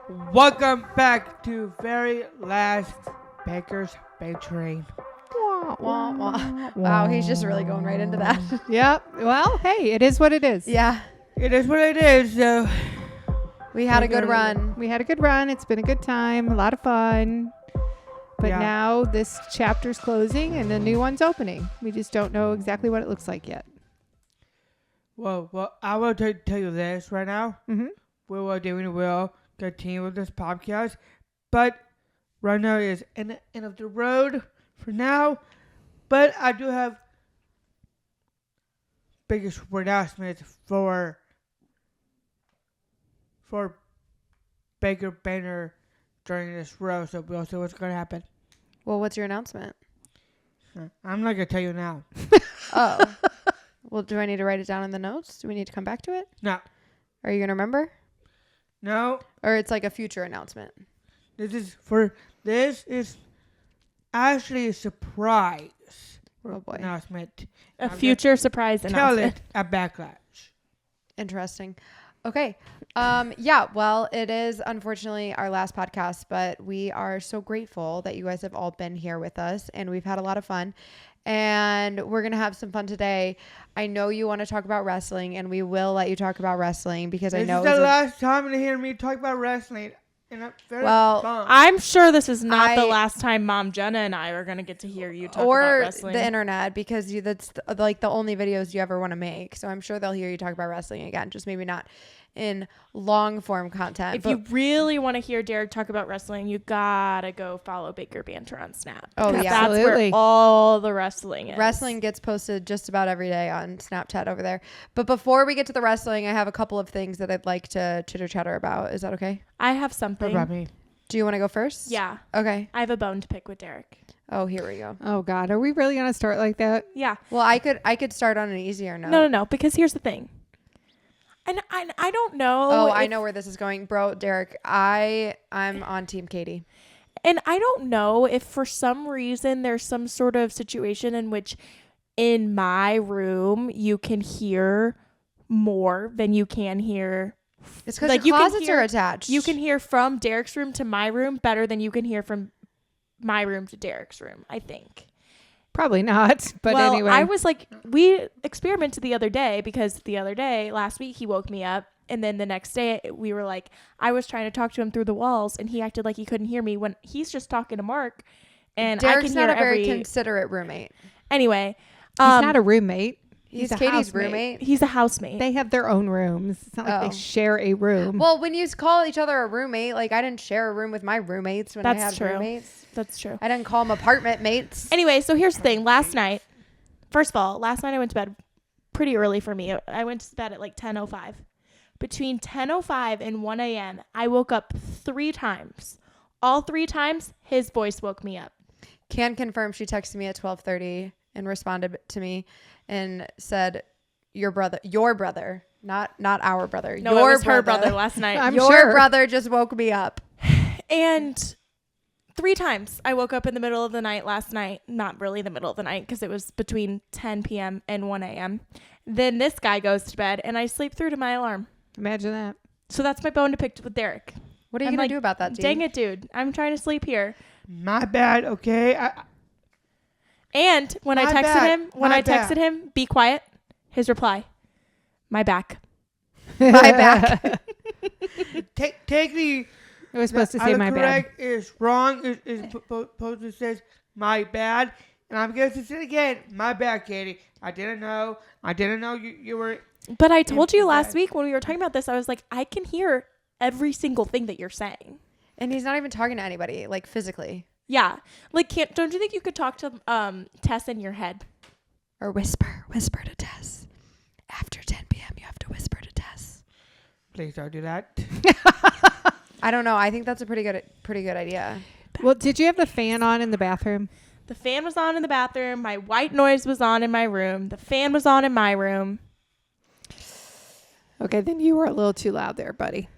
Welcome back to very last Bakers Bantering. Wow, he's just really going right into that. Yep. Well, hey, it is what it is. Yeah. It is what it is, so We had a good run. We had a good run. It's been a good time, a lot of fun. But Yeah. now this chapter's closing and the new one's opening. We just don't know exactly what it looks like yet. well, I will tell you this right now. Mm-hmm. We will continue with this podcast, but right now is end of the road for now. But I do have biggest announcements for Baker Banner during this row, so we'll see what's going to happen. Well, what's your announcement? I'm not going to tell you now. Oh. Well, do I need to write it down in the notes? Do we need to come back to it? No. Are you going to remember? No. Or it's like a future announcement? This is actually a surprise Oh, boy. announcement. A future surprise Tell announcement. it at Backlash. Interesting. Okay. Yeah, well, it is unfortunately our last podcast, but we are so grateful that you guys have all been here with us and we've had a lot of fun. And we're going to have some fun today. I know you want to talk about wrestling and we will let you talk about wrestling because I know This is the last time to hear me talk about wrestling. And I'm very bummed. I'm sure this is not the last time Mom Jenna and I are going to get to hear you talk about or wrestling. the internet because that's like the only videos you ever want to make. So I'm sure they'll hear you talk about wrestling again, just maybe not in long form content. If you really want to hear Derek talk about wrestling, you gotta go follow Baker Banter on Snap. Oh, yeah. That's Absolutely. where all the wrestling is. Wrestling gets posted just about every day on Snapchat over there. But before we get to the wrestling, I have a couple of things that I'd like to chitter chatter about. Is that okay? I have What something. about me? Do you want to go first? Yeah. Okay. I have a bone to pick with Derek. Oh, here we go. Oh, God. Are we really going to start like that? Yeah. Well, I could start on an easier note. No. Because here's the thing. And I don't know. Oh, I know where this is going. Bro, Derek, I'm on Team Katie. And I don't know if for some reason there's some sort of situation in which in my room you can hear more than you can hear. It's because Like, your you can closets hear- are attached. You can hear from Derek's room to my room better than you can hear from my room to Derek's room, I think. Probably not. But well, anyway. I was like, we experimented the other day because the other day, last week, he woke me up. And then the next day, we were like, I was trying to talk to him through the walls and he acted like he couldn't hear me when he's just talking to Mark. And Derek's I can not hear a very every... considerate roommate. Anyway. He's not a roommate. He's a Katie's housemate. roommate. He's a housemate. They have their own rooms. It's not like Oh. they share a room. Well, when you call each other a roommate, like I didn't share a room with my roommates when I That's had true. roommates. That's true. I didn't call them apartment mates. Anyway, so here's the thing. Last night I went to bed pretty early for me. I went to bed at like 10:05. Between 10:05 and 1 a.m., I woke up 3 times. All 3 times, his voice woke me up. Can confirm she texted me at 12:30 and responded to me and said, your brother, not our brother. No, your it was her brother last night. I'm your sure. brother just woke me up. And 3 times I woke up in the middle of the night last night. Not really the middle of the night because it was between 10 p.m. and 1 a.m. Then this guy goes to bed and I sleep through to my alarm. Imagine that. So that's my bone to pick with Derek. What are you I'm going like, to do about that, dude? Dang it, dude. I'm trying to sleep here. My bad, okay? And when I My texted bad. him, My bad. be quiet, his reply, my back. My back. Take the... It was supposed to say my bad. correct is wrong. Is supposed to say my bad. And I'm going to say it again. My bad, Katie. I didn't know you were... But I told you last bad. week when we were talking about this, I was like, I can hear every single thing that you're saying. And he's not even talking to anybody, like physically. Yeah. Like, don't you think you could talk to Tess in your head? Or whisper to Tess. After 10 p.m., you have to whisper to Tess. Please don't do that. I don't know. I think that's a pretty good idea. Well, did you have the fan on in the bathroom? The fan was on in the bathroom. My white noise was on in my room. The fan was on in my room. Okay, then you were a little too loud there, buddy.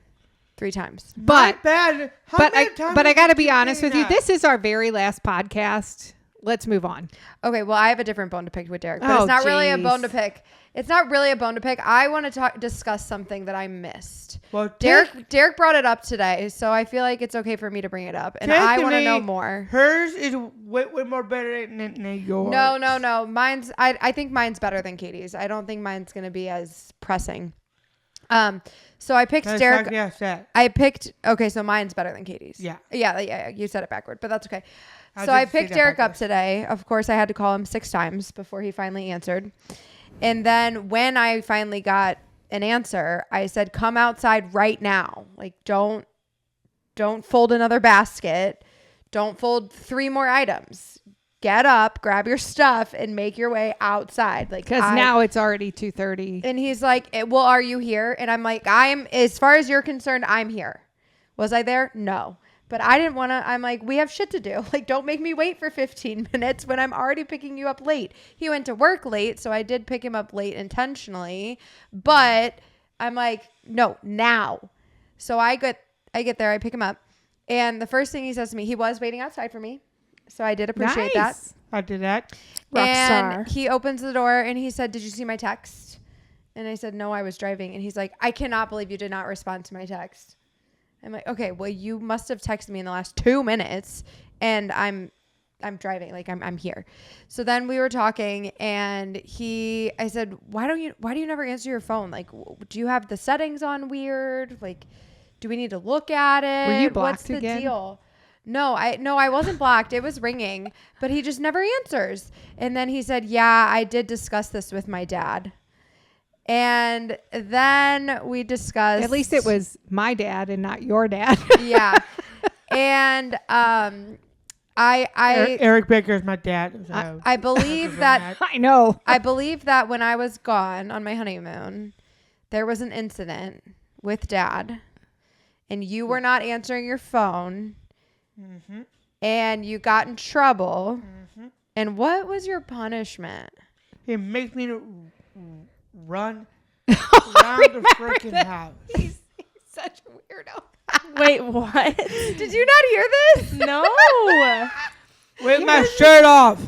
3 times. But My bad. How but many times I did got to you be honest say with you. that? This is our very last podcast let's move on. Okay, well, I have a different bone to pick with Derek, but Oh, it's not really a jeez. bone to pick. It's not really a bone to pick. I want to discuss something that I missed. Well, Derek brought it up today, so I feel like it's okay for me to bring it up, and I want to know more. Hers is way more better than yours. No. Mine's. I think mine's better than Katie's. I don't think mine's gonna be as pressing. So I picked Derek. I picked. Okay, so mine's better than Katie's. Yeah. You said it backward, but that's okay. So I picked Derek up today. Of course, I had to call him 6 times before he finally answered. And then when I finally got an answer, I said, "Come outside right now. Like, don't fold another basket. Don't fold 3 more items. Get up, grab your stuff, and make your way outside." Like, Because now it's already 2:30. And he's like, "Well, are you here?" And I'm like, as far as you're concerned, I'm here. Was I there? No. But I didn't want to. I'm like, we have shit to do. Like, don't make me wait for 15 minutes when I'm already picking you up late. He went to work late, so I did pick him up late intentionally. But I'm like, no, now. So I get there, I pick him up, and the first thing he says to me, he was waiting outside for me, so I did appreciate that. I did that. And he opens the door and he said, "Did you see my text?" And I said, "No, I was driving." And he's like, "I cannot believe you did not respond to my text." I'm like, "Okay, well, you must have texted me in the last 2 minutes, and I'm driving, like I'm here." So then we were talking, and I said, why do you never answer your phone? Like, do you have the settings on weird? Like, do we need to look at it? Were you blocked What's the again? deal? No, I wasn't blocked. It was ringing, but he just never answers. And then he said, "Yeah, I did discuss this with my dad." And then we discussed. At least it was my dad and not your dad. Yeah. And Eric Baker is my dad. So I believe that I know. I believe that when I was gone on my honeymoon, there was an incident with Dad, and you were not answering your phone, and you got in trouble. And what was your punishment? He makes me run around the freaking house. He's such a weirdo. Wait, what? Did you not hear this? No. With my shirt off.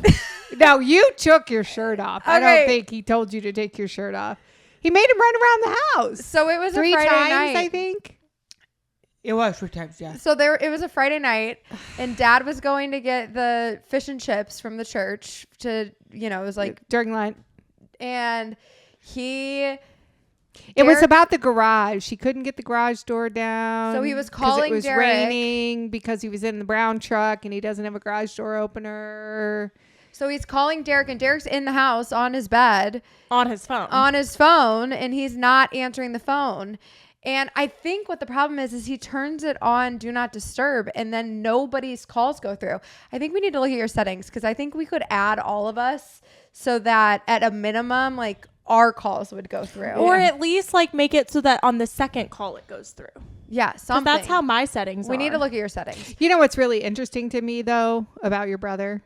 No, you took your shirt off. I Okay. don't think he told you to take your shirt off. He made him run around the house. So it was 3 a Friday times, night. I think. It was 3 times, yeah. So it was a Friday night, and Dad was going to get the fish and chips from the church to, it was like, During lunch. and It was about the garage. He couldn't get the garage door down. So he was 'cause calling it was Derek. raining because he was in the brown truck and he doesn't have a garage door opener. So he's calling Derek, and Derek's in the house on his bed. On his phone. And he's not answering the phone. And I think what the problem is he turns it on do not disturb, and then nobody's calls go through. I think we need to look at your settings, because I think we could add all of us so that at a minimum, like, our calls would go through. Or at least like make it so that on the second call it goes through. Yeah, 'Cause something. that's how my settings are. We need to look at your settings. You know what's really interesting to me, though, about your brother?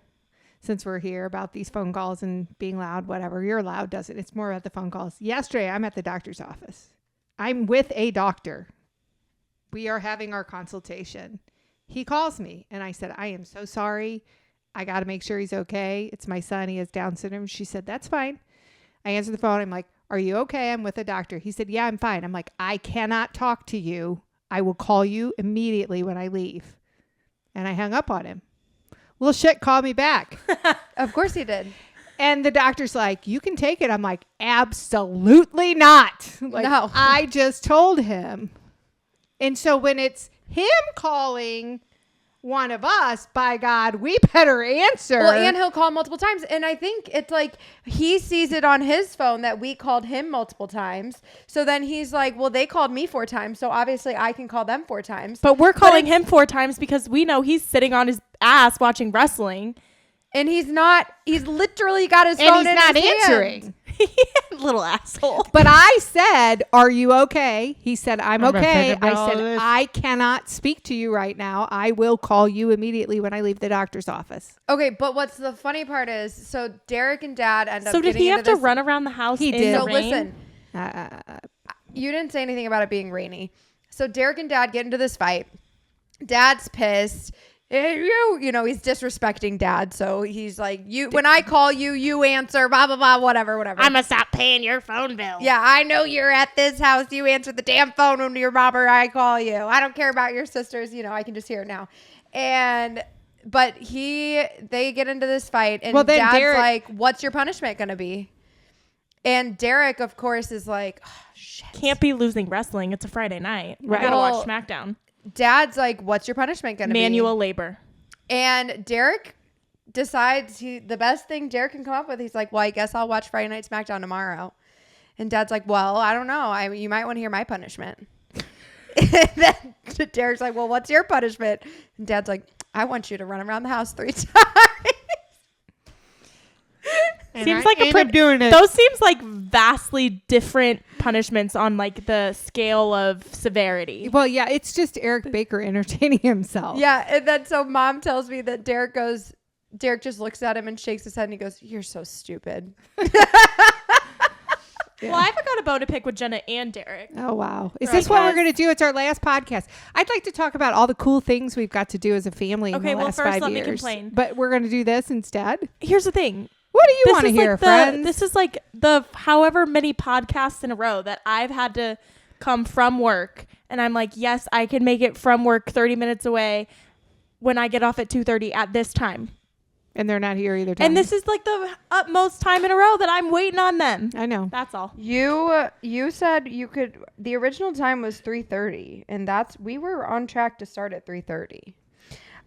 Since we're here about these phone calls and being loud, whatever. You're loud, doesn't it? It's more about the phone calls. Yesterday, I'm at the doctor's office. I'm with a doctor. We are having our consultation. He calls me, and I said, "I am so sorry. I got to make sure he's okay. It's my son. He has Down syndrome." She said, "That's fine." I answered the phone. I'm like, "Are you okay?" I'm with a doctor. He said, "Yeah, I'm fine." I'm like, "I cannot talk to you. I will call you immediately when I leave." And I hung up on him. Well, shit, call me back. Of course he did. And the doctor's like, "You can take it." I'm like, "Absolutely not." Like, No. I just told him. And so when it's him calling one of us, by God, we better answer. Well, and he'll call multiple times. And I think it's like he sees it on his phone that we called him multiple times. So then he's like, well, they called me 4 times. So obviously I can call them 4 times. But we're calling him 4 times because we know he's sitting on his ass watching wrestling. And he's literally got his and phone he's in not his hand. answering. Little asshole. But I said, "Are you okay?" He said, "I'm okay." offended by I all said, this. "I cannot speak to you right now. I will call you immediately when I leave the doctor's office." Okay, but what's the funny part is, so Derek and Dad end up So did getting he have into to this- run around the house? He in did. the So rain? listen, you didn't say anything about it being rainy. So Derek and Dad get into this fight. Dad's pissed. You know, he's disrespecting dad. So he's like, when I call you, you answer, blah, blah, blah, whatever. I'm going to stop paying your phone bill. Yeah, I know you're at this house. You answer the damn phone when your mom or I call you. I don't care about your sisters. You know, I can just hear it now. But they get into this fight, and Dad's like, what's your punishment going to be? And Derek, of course, is like, oh, shit. Can't be losing wrestling. It's a Friday night. Right. I gotta watch SmackDown. Dad's like, what's your punishment going to be? Manual labor. And Derek decides the best thing Derek can come up with. He's like, well, I guess I'll watch Friday Night SmackDown tomorrow. And Dad's like, well, I don't know. You might want to hear my punishment. And then Derek's like, well, what's your punishment? And Dad's like, I want you to run around the house 3 times. Seems like doing it. Those seems like vastly different punishments on like the scale of severity. Well, yeah, it's just Eric Baker entertaining himself. Yeah, and then so Mom tells me that Derek just looks at him and shakes his head and he goes, you're so stupid. Yeah. Well, I've got a bone to pick with Jenna and Derek. Oh, wow. Is Right, this what we're guys? going to do? It's our last podcast. I'd like to talk about all the cool things we've got to do as a family in the last 5 years. let me complain. But we're going to do this instead? Here's the thing. What do you want to is hear, like friends? This is like the however many podcasts in a row that I've had to come from work. And I'm like, yes, I can make it from work 30 minutes away when I get off at 2:30 at this time. And they're not here either time. And this is like the utmost time in a row that I'm waiting on them. I know. That's all. You said you could. The original time was 3:30, and we were on track to start at 3:30.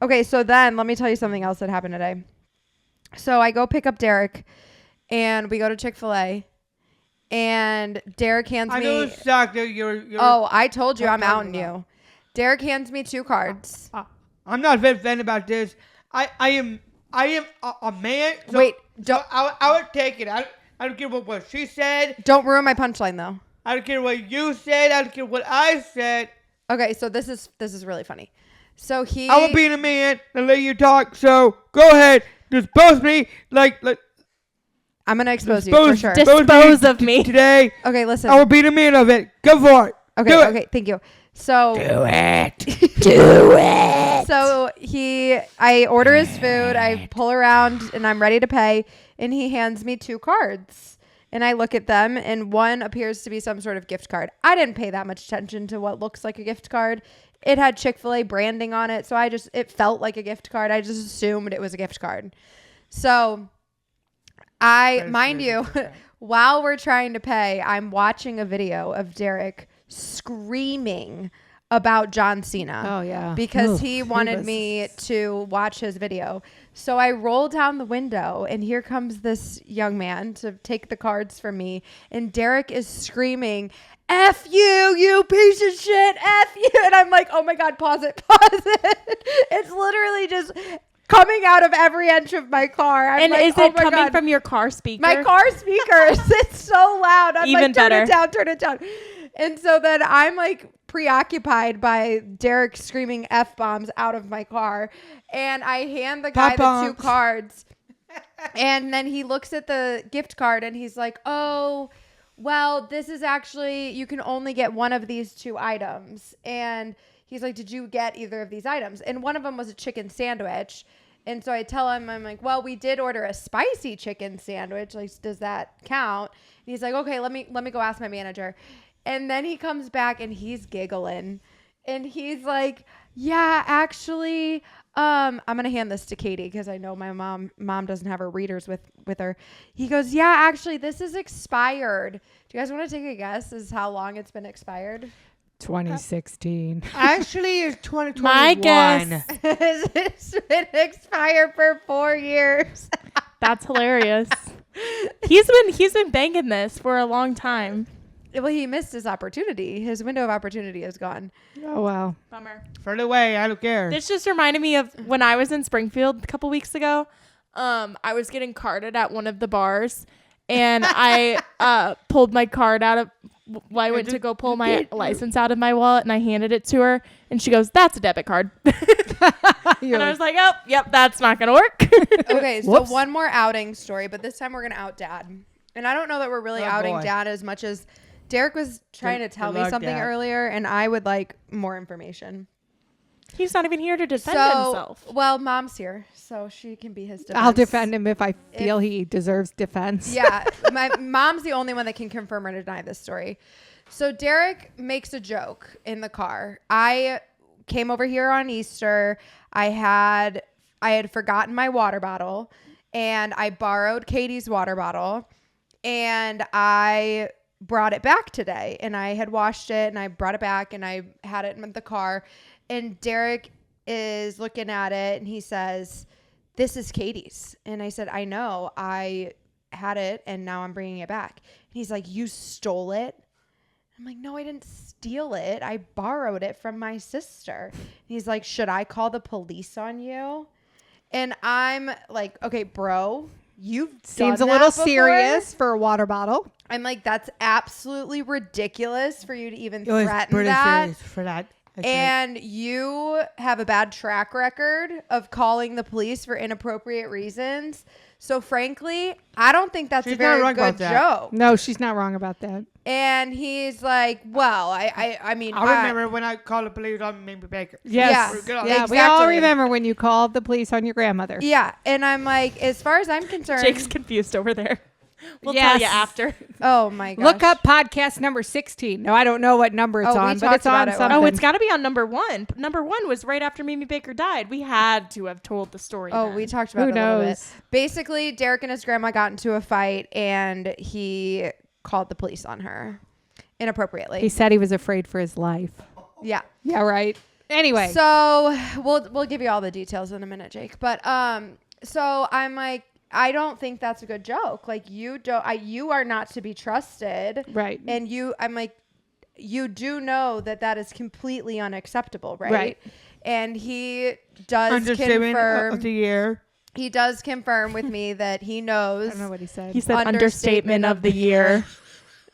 Okay, so then let me tell you something else that happened today. So I go pick up Derek, and we go to Chick-fil-A, and Derek hands me. I know it's shocked that you're. Oh, I told you I'm talking outing about. you. Derek hands me 2 cards. I'm not very fan about this. I am a man. So, Wait, I would take it. I don't care what she said. Don't ruin my punchline though. I don't care what you said. I don't care what I said. Okay, so this is really funny. So I will be a man and let you talk. So go ahead, dispose me like. I'm gonna expose you for sure. Dispose of me today. Okay, listen. I will be the man of it. Go for it. Okay, thank you. So Do it. do it. So I order his food. I pull around and I'm ready to pay, and he hands me 2 cards. And I look at them, and one appears to be some sort of gift card. I didn't pay that much attention to what looks like a gift card. It had Chick-fil-A branding on it, so it felt like a gift card. I just assumed it was a gift card. So mind you, while we're trying to pay, I'm watching a video of Derek screaming about John Cena. Oh, yeah. Because he wanted me to watch his video. So I roll down the window, and here comes this young man to take the cards from me. And Derek is screaming, F you piece of shit, F you. And I'm like, oh my God, pause it. It's literally just coming out of every inch of my car. I'm and like, is oh it my coming God. from your car speaker? My car speakers. It's so loud. I'm Even like, turn better. it down. And so then I'm like preoccupied by Derek screaming F-bombs out of my car. And I hand the guy the 2 cards. And then he looks at the gift card and he's like, oh, well, this is actually, you can only get one of these 2 items. And he's like, did you get either of these items? And one of them was a chicken sandwich. And so I tell him, I'm like, well, we did order a spicy chicken sandwich. Like, does that count? And he's like, okay, let me go ask my manager. And then he comes back and he's giggling. And he's like, yeah, actually, I'm going to hand this to Katie because I know my mom doesn't have her readers with her. He goes, yeah, actually, this is expired. Do you guys want to take a guess as how long it's been expired? 2016. Actually, it's 2021. My guess. It's been expired for 4 years. That's hilarious. He's been banging this for a long time. Well, he missed his opportunity. His window of opportunity is gone. Oh, wow. Bummer. Throw it away. I don't care. This just reminded me of when I was in Springfield a couple weeks ago. I was getting carded at one of the bars, and I pulled my card out of. Well, I went to go pull my license out of my wallet, and I handed it to her, and she goes, "That's a debit card." And I was like, "Oh, yep, that's not gonna work." Okay, so Whoops. one more outing story, but this time we're gonna out Dad. And I don't know that we're really outing boy. Dad as much as Derek was trying to tell me luck, something Dad. earlier, and I would like more information. He's not even here to defend himself. Well, Mom's here, so she can be his defense. I'll defend him if I feel he deserves defense. Yeah, my mom's the only one that can confirm or deny this story. So Derek makes a joke in the car. I came over here on Easter. I had forgotten my water bottle, and I borrowed Katie's water bottle, and I brought it back today, and I had washed it, and I brought it back, and I had it in the car, and Derek is looking at it, and he says, "This is Katie's." And I said, "I know, I had it, and now I'm bringing it back." And he's like, "You stole it?" I'm like, "No, I didn't steal it. I borrowed it from my sister." And he's like, "Should I call the police on you?" And I'm like, "Okay, bro, you've Seems done a little that before?" serious for a water bottle. I'm like, "That's absolutely ridiculous for you to even It was threaten pretty that. serious for that. That's right. And you have a bad track record of calling the police for inappropriate reasons. So frankly, I don't think that's She's a not very wrong good about that. joke." No, she's not wrong about that. And he's like, "Well, I mean, I remember when I called the police on Mimi Baker. Yes. Yeah. Yeah, we all Exactly. remember when you called the police on your grandmother. Yeah." And I'm like, as far as I'm concerned, Jake's confused over there. We'll Yes. tell you after. oh my gosh. Look up podcast number 16. No, I don't know what number it's Oh, we on, but talked it's on about it. something. Oh, it's got to be on number 1. Number 1 was right after Mimi Baker died. We had to have told the story. Oh, then. we talked about Who it a little bit. knows? Basically, Derek and his grandma got into a fight, and he called the police on her inappropriately. He said he was afraid for his life. Yeah. Yeah, right. Anyway. So we'll give you all the details in a minute, Jake. But so I'm like, I don't think that's a good joke. Like, you are not to be trusted. Right. And I'm like, you do know that is completely unacceptable, right? Right. And he does Understatement confirm. of the year. He does confirm with me that he I knows. don't know what he said. He said understatement of the year.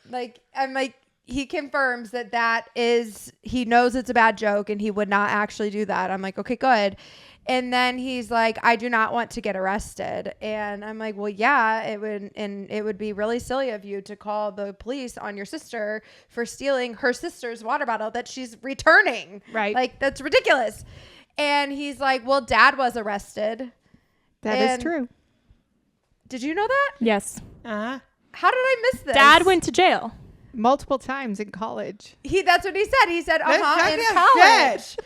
Like, I'm like, he confirms that is, he knows it's a bad joke and he would not actually do that. I'm like, okay, good. And then he's like, "I do not want to get arrested." And I'm like, "Well, yeah, it would be really silly of you to call the police on your sister for stealing her sister's water bottle that she's returning. Right. Like, that's ridiculous." And he's like, "Well, Dad was arrested." That is And- true. Did you know that? Yes. Uh-huh. How did I miss this? Dad went to jail. Multiple times in college. That's what he said. He said, That's in exactly college.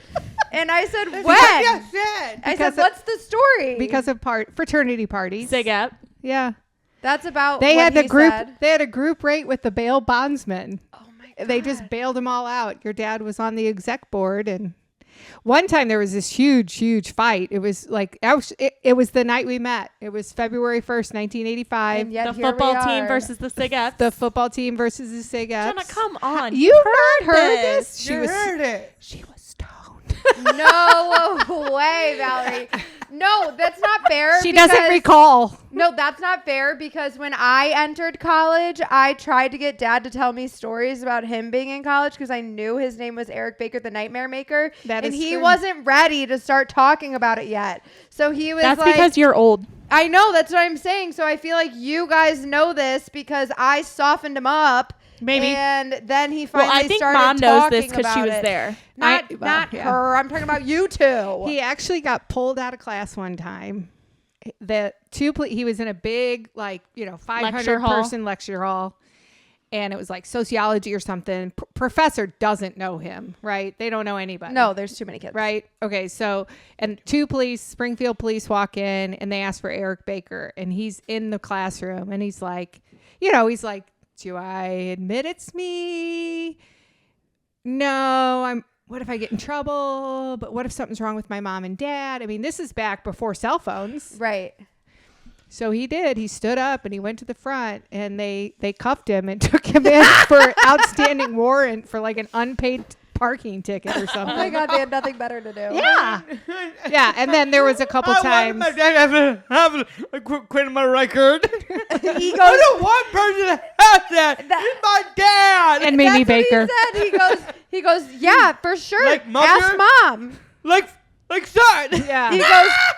And I said, That's when? exactly what I said. I Because said, what's the story? Because of fraternity parties. Sig up. Yeah. that's about They what had the he group said. they had a group rate with the bail bondsmen. Oh my God. They just bailed them all out. Your dad was on the exec board, and one time there was this huge fight. It was like it was the night we met. It was February 1st, 1985. And yet The here we football team are. versus the Sig ups. The football team versus the Sig Jenna, Ups. come on. You not heard this? You heard it. She was stoned. No way, Valerie. No, that's not fair. She doesn't because- recall. No, that's not fair because when I entered college, I tried to get Dad to tell me stories about him being in college because I knew his name was Eric Baker, the Nightmare Maker. That and is he true. wasn't ready to start talking about it yet. So he was That's like, because you're old. I know, that's what I'm saying. So I feel like you guys know this because I softened him up. Maybe. And then he Well, finally I think started Mom knows this talking because she about was it. there. Not yeah. her. I'm talking about you two. He actually got pulled out of class one time. He was in a big, 500 Lecture hall. person lecture hall, and it was like sociology or something. Professor doesn't know him, right? They don't know anybody. No, there's too many kids. Right. Okay. So, and Springfield police walk in and they ask for Eric Baker, and he's in the classroom, and he's like, "Do I admit it's me? No, what if I get in trouble? But what if something's wrong with my mom and dad?" I mean, this is back before cell phones. Right. So he did. He stood up and he went to the front, and they cuffed him and took him in for outstanding warrant for like an unpaid parking ticket or something. Oh my God, they had nothing better to do. Yeah. Yeah. And then there was a couple times. My dad have a criminal record. He goes, Only one person has that. It's my dad. And Mimi that's Baker. what he said. He goes, yeah, for sure. Like mother? Ask Mom. like son. Yeah.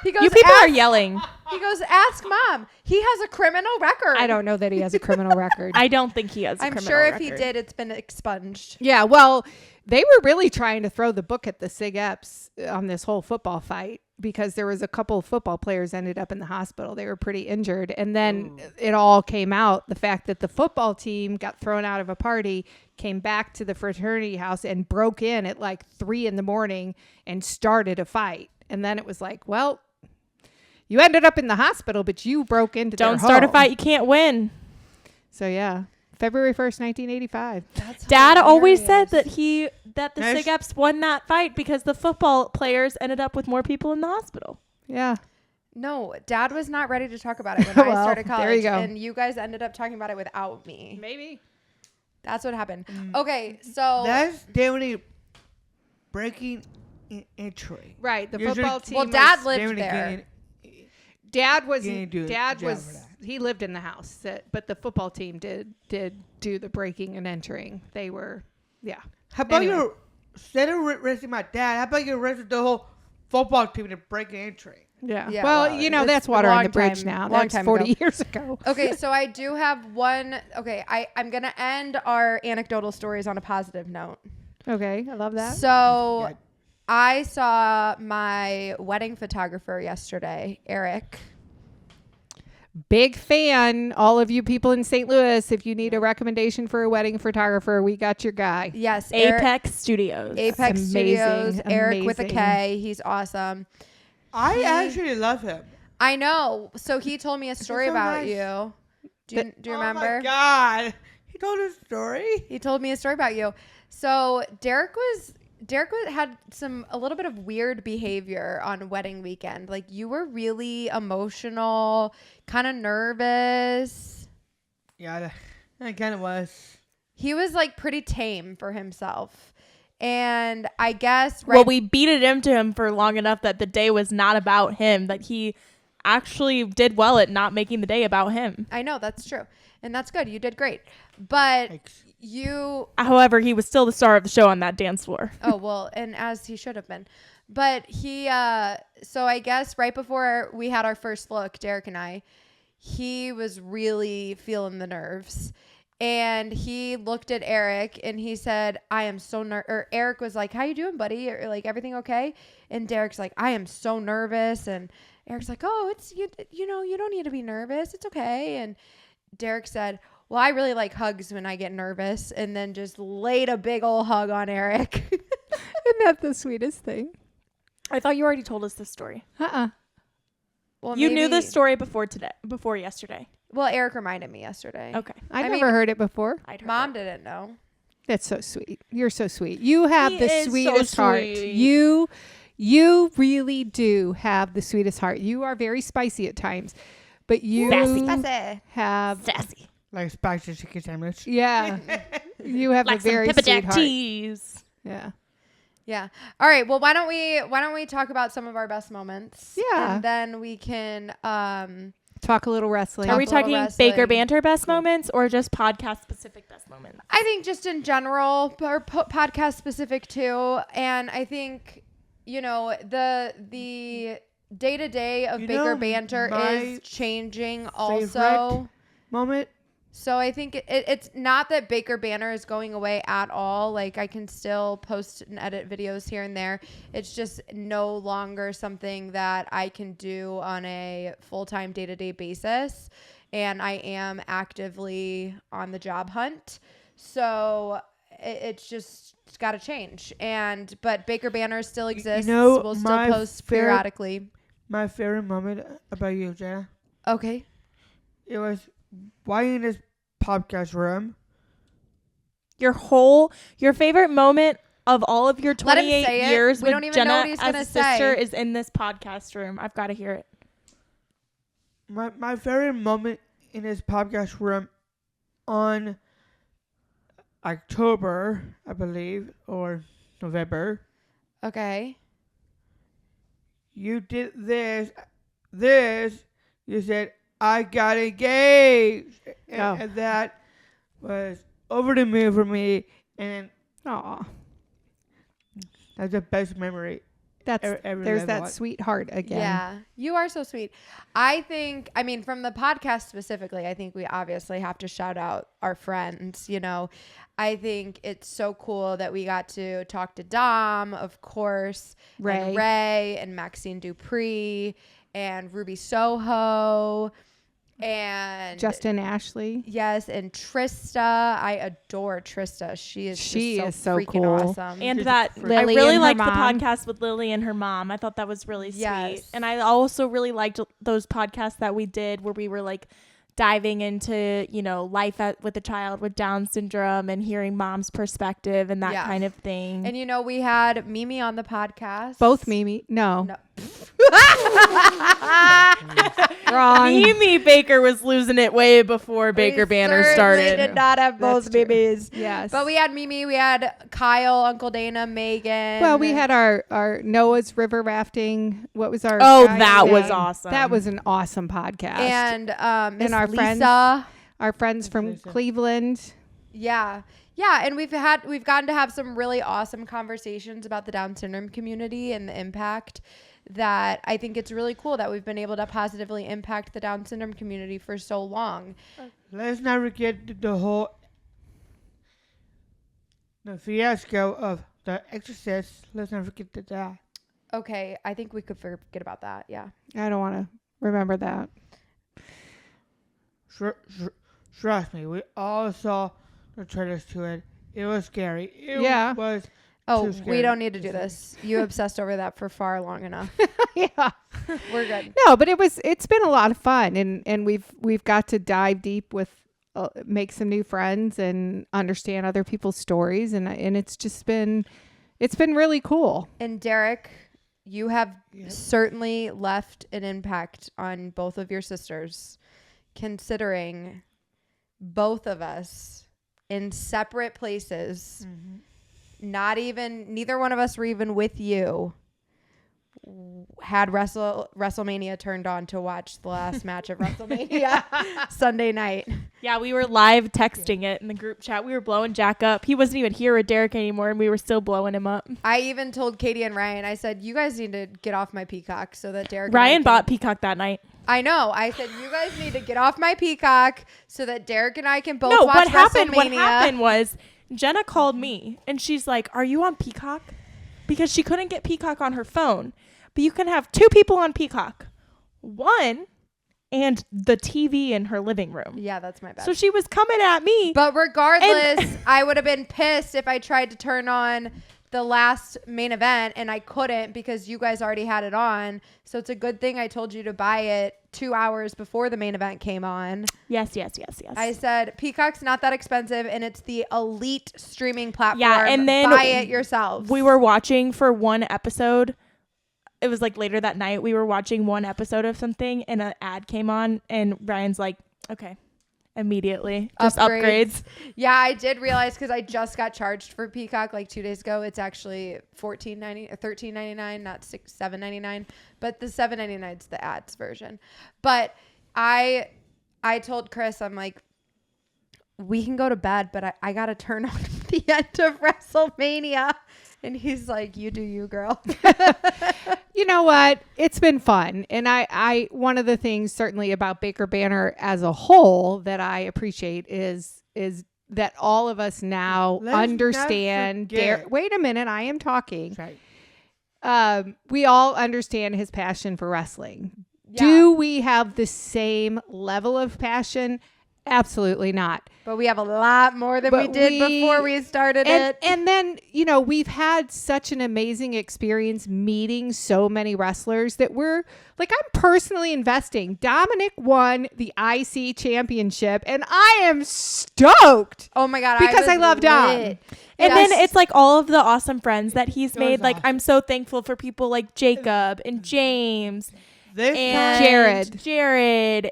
He goes, You people ask, are yelling. He goes, ask Mom. He has a criminal record. I don't know that he has a criminal record. I don't think he has a I'm criminal sure if record. he did, it's been expunged. Yeah. Well, They were really trying to throw the book at the Sig Eps on this whole football fight because there was a couple of football players ended up in the hospital. They were pretty injured. And then it all came out. The fact that the football team got thrown out of a party, came back to the fraternity house and broke in at like 3 a.m. and started a fight. And then it was like, well, you ended up in the hospital, but you broke into their home. Don't start a fight. You can't win. So, yeah. February 1st, 1985. That's Dad always said hilarious. that the Sig Eps won that fight because the football players ended up with more people in the hospital. Yeah. No, Dad was not ready to talk about it when I started college. There you go. And you guys ended up talking about it without me. Maybe. That's what happened. Okay, so That's definitely breaking entry. Right. The Usually- football team. well, Dad was- lived Definitely there. Dad was. Getting do- Dad jail was. for that. He lived in the house, but the football team did do the breaking and entering. They were. Yeah. How about Anyway. you, instead of arresting my dad, how about you arrested the whole football team to break and entry? Yeah. Yeah, well, well, you know, it's that's a water long on the bridge time- now. long That's time 40 ago. years ago. Okay, so I do have one. Okay, I'm going to end our anecdotal stories on a positive note. Okay. I love that. So Yeah. I saw my wedding photographer yesterday, Eric. Big fan. All of you people in St. Louis, if you need a recommendation for a wedding photographer, we got your guy. Yes, Eric, Apex Studios. Apex Amazing, Studios. Eric with a amazing. K. He's awesome. I actually love him. I know. So he told me a story so about nice. you. Do you Oh remember? my God. He told a story. He told me a story about you. So Derek had a little bit of weird behavior on wedding weekend. Like you were really emotional, kind of nervous. Yeah, I kind of was. He was like pretty tame for himself. And I guess Well, we beated into him for long enough that the day was not about him, that he actually did well at not making the day about him. I know that's true. And that's good. You did great. But Thanks. However, he was still the star of the show on that dance floor. oh, well, and as he should have been. But he, so I guess right before we had our first look, Derek and I, he was really feeling the nerves. And he looked at Eric and he said, I am so or Eric was like, how you doing, buddy? Or like, everything okay? And Derek's like, I am so nervous. And Eric's like, oh, it's, you know, you don't need to be nervous. It's okay. And Derek said, well, I really like hugs when I get nervous. And then just laid a big old hug on Eric. Isn't that the sweetest thing? I thought you already told us this story. Well, You knew maybe- this story before yesterday. Well, Eric reminded me yesterday. Okay. I I never mean, heard it before. I'd heard Mom it. didn't know. That's so sweet. You're so sweet. You have He the is so sweetest heart. sweet. You really do have the sweetest heart. You are very spicy at times, but you Sassy. have Sassy. Like spicy chicken sandwich. yeah. You have Like a some very pepper sweet jack heart. cheese. Yeah. Yeah. All right. Well, why don't we talk about some of our best moments? Yeah. And then we can Talk a little wrestling. Are we Talk a little talking wrestling. Baker Banter best moments or just podcast specific best moments? I think just in general or podcast specific too. And I think, you know, the day-to-day of You Baker know, Banter my is changing also. favorite moment. So I think it's not that Baker Banner is going away at all. Like I can still post and edit videos here and there. It's just no longer something that I can do on a full-time day-to-day basis. And I am actively on the job hunt. So it's got to change. But Baker Banner still exists. know, we'll still my post periodically. My favorite moment about you, Jenna, Okay. it was why in this podcast room. Your favorite moment of all of your Let him 28 say it. years We with don't even know Jenna what he's as gonna a sister say. is in this podcast room. I've got to hear it. My favorite moment in this podcast room on October, I believe, or November. Okay. You did this. You said, I got engaged. And that was over the moon for me. And Aw. that's the best memory There's that sweetheart again. Yeah, you are so sweet. I mean, from the podcast specifically, I think we obviously have to shout out our friends. You know, I think it's so cool that we got to talk to Dom, of course, Ray and Maxine Dupree and Ruby Soho and Justin Ashley. Yes, and Trista. I adore Trista. She is so freaking cool. awesome. And that I Lily really and her liked the mom. podcast with Lily and her mom. I thought that was really sweet. Yes. And I also really liked those podcasts that we did where we were like diving into, you know, life with a child with Down syndrome and hearing mom's perspective and that kind of thing. And you know, we had Mimi on the podcast. Both Mimi. No. Wrong. Mimi Baker was losing it way before Baker Banner started. We did not have both Mimis. Yes. But we had Mimi, we had Kyle, Uncle Dana, Megan. Well, we had our Noah's River rafting. What was our? That was awesome. That was an awesome podcast. And Miss our Lisa. friends from Cleveland. Yeah. Yeah, and we've gotten to have some really awesome conversations about the Down syndrome community and the impact that I think it's really cool that we've been able to positively impact the Down syndrome community for so long. Let's not forget the fiasco of The Exorcist. Let's not forget that. Okay, I think we could forget about that. Yeah. I don't want to remember that. Trust me, we all saw the trailers to it. It was scary. It was. Oh, too scary. we don't need to do this. You obsessed over that for far long enough. Yeah. We're good. No, but it's been a lot of fun, and we've got to dive deep with make some new friends and understand other people's stories, and it's just been really cool. And Derek, you have certainly left an impact on both of your sisters, considering both of us in separate places. Mm-hmm. Neither one of us were even with you. Had WrestleMania turned on to watch the last match of WrestleMania Sunday night. Yeah, we were live texting it in the group chat. We were blowing Jack up. He wasn't even here with Derek anymore, and we were still blowing him up. I even told Katie and Ryan, I said, you guys need to get off my Peacock so that Derek Ryan bought Peacock that night. I know. I said, you guys need to get off my Peacock so that Derek and I can both watch what WrestleMania. What happened was Jenna called me, and she's like, are you on Peacock? Because she couldn't get Peacock on her phone. But you can have two people on Peacock. One and the TV in her living room. Yeah, that's my bad. So she was coming at me. But regardless, I would have been pissed if I tried to turn on the last main event and I couldn't because you guys already had it on. So it's a good thing I told you to buy it 2 hours before the main event came on. Yes. I said, Peacock's not that expensive and it's the elite streaming platform. Yeah, and then buy it yourself. We were watching for one episode. It was like later that night. We were watching one episode of something and an ad came on and Ryan's like, okay, immediately. Just upgrades. Yeah, I did realize because I just got charged for Peacock like 2 days ago. It's actually $14.90 or $13.99, not $7.99. But the $7.99 is the ads version. But I told Chris, I'm like, we can go to bed, but I got to turn on the end of WrestleMania. And he's like, you do you, girl. You know what? It's been fun. And I one of the things certainly about Baker Banner as a whole that I appreciate is that all of us now understand. Wait a minute. I am talking. Right. We all understand his passion for wrestling. Yeah. Do we have the same level of passion? Absolutely not. But we have a lot more than we did before we started it. And then, you know, we've had such an amazing experience meeting so many wrestlers that we're like, I'm personally investing. Dominic won the IC championship and I am stoked. Oh my God. Because I love Dom. And then it's like all of the awesome friends that he's made. Like, I'm so thankful for people like Jacob and James. Jared.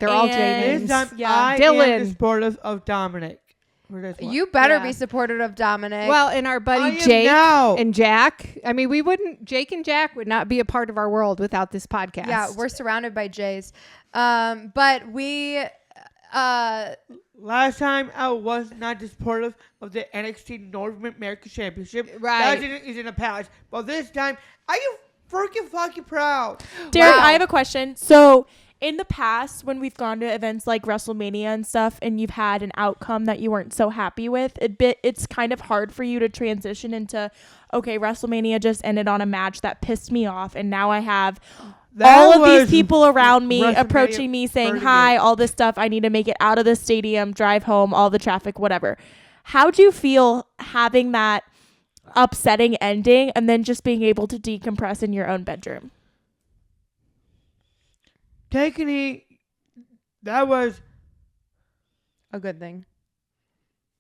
They're all James. This time, I Dylan. am supportive of Dominic. You better be supportive of Dominic. Well, and our buddy Jake and Jack. I mean, Jake and Jack would not be a part of our world without this podcast. Yeah, we're surrounded by Jays. But we... Last time I was not supportive of the NXT North American Championship. Right. That is in the past. But this time, are you freaking fucking proud. Derek, Wow. I have a question. So in the past, when we've gone to events like WrestleMania and stuff, and you've had an outcome that you weren't so happy with, it's kind of hard for you to transition into, okay, WrestleMania just ended on a match that pissed me off, and now I have all of these people around me WrestleMania approaching me saying 30 hi, years. all this stuff. I need to make it out of the stadium, drive home, all the traffic, whatever. How'd you feel having that upsetting ending and then just being able to decompress in your own bedroom? That was A good thing.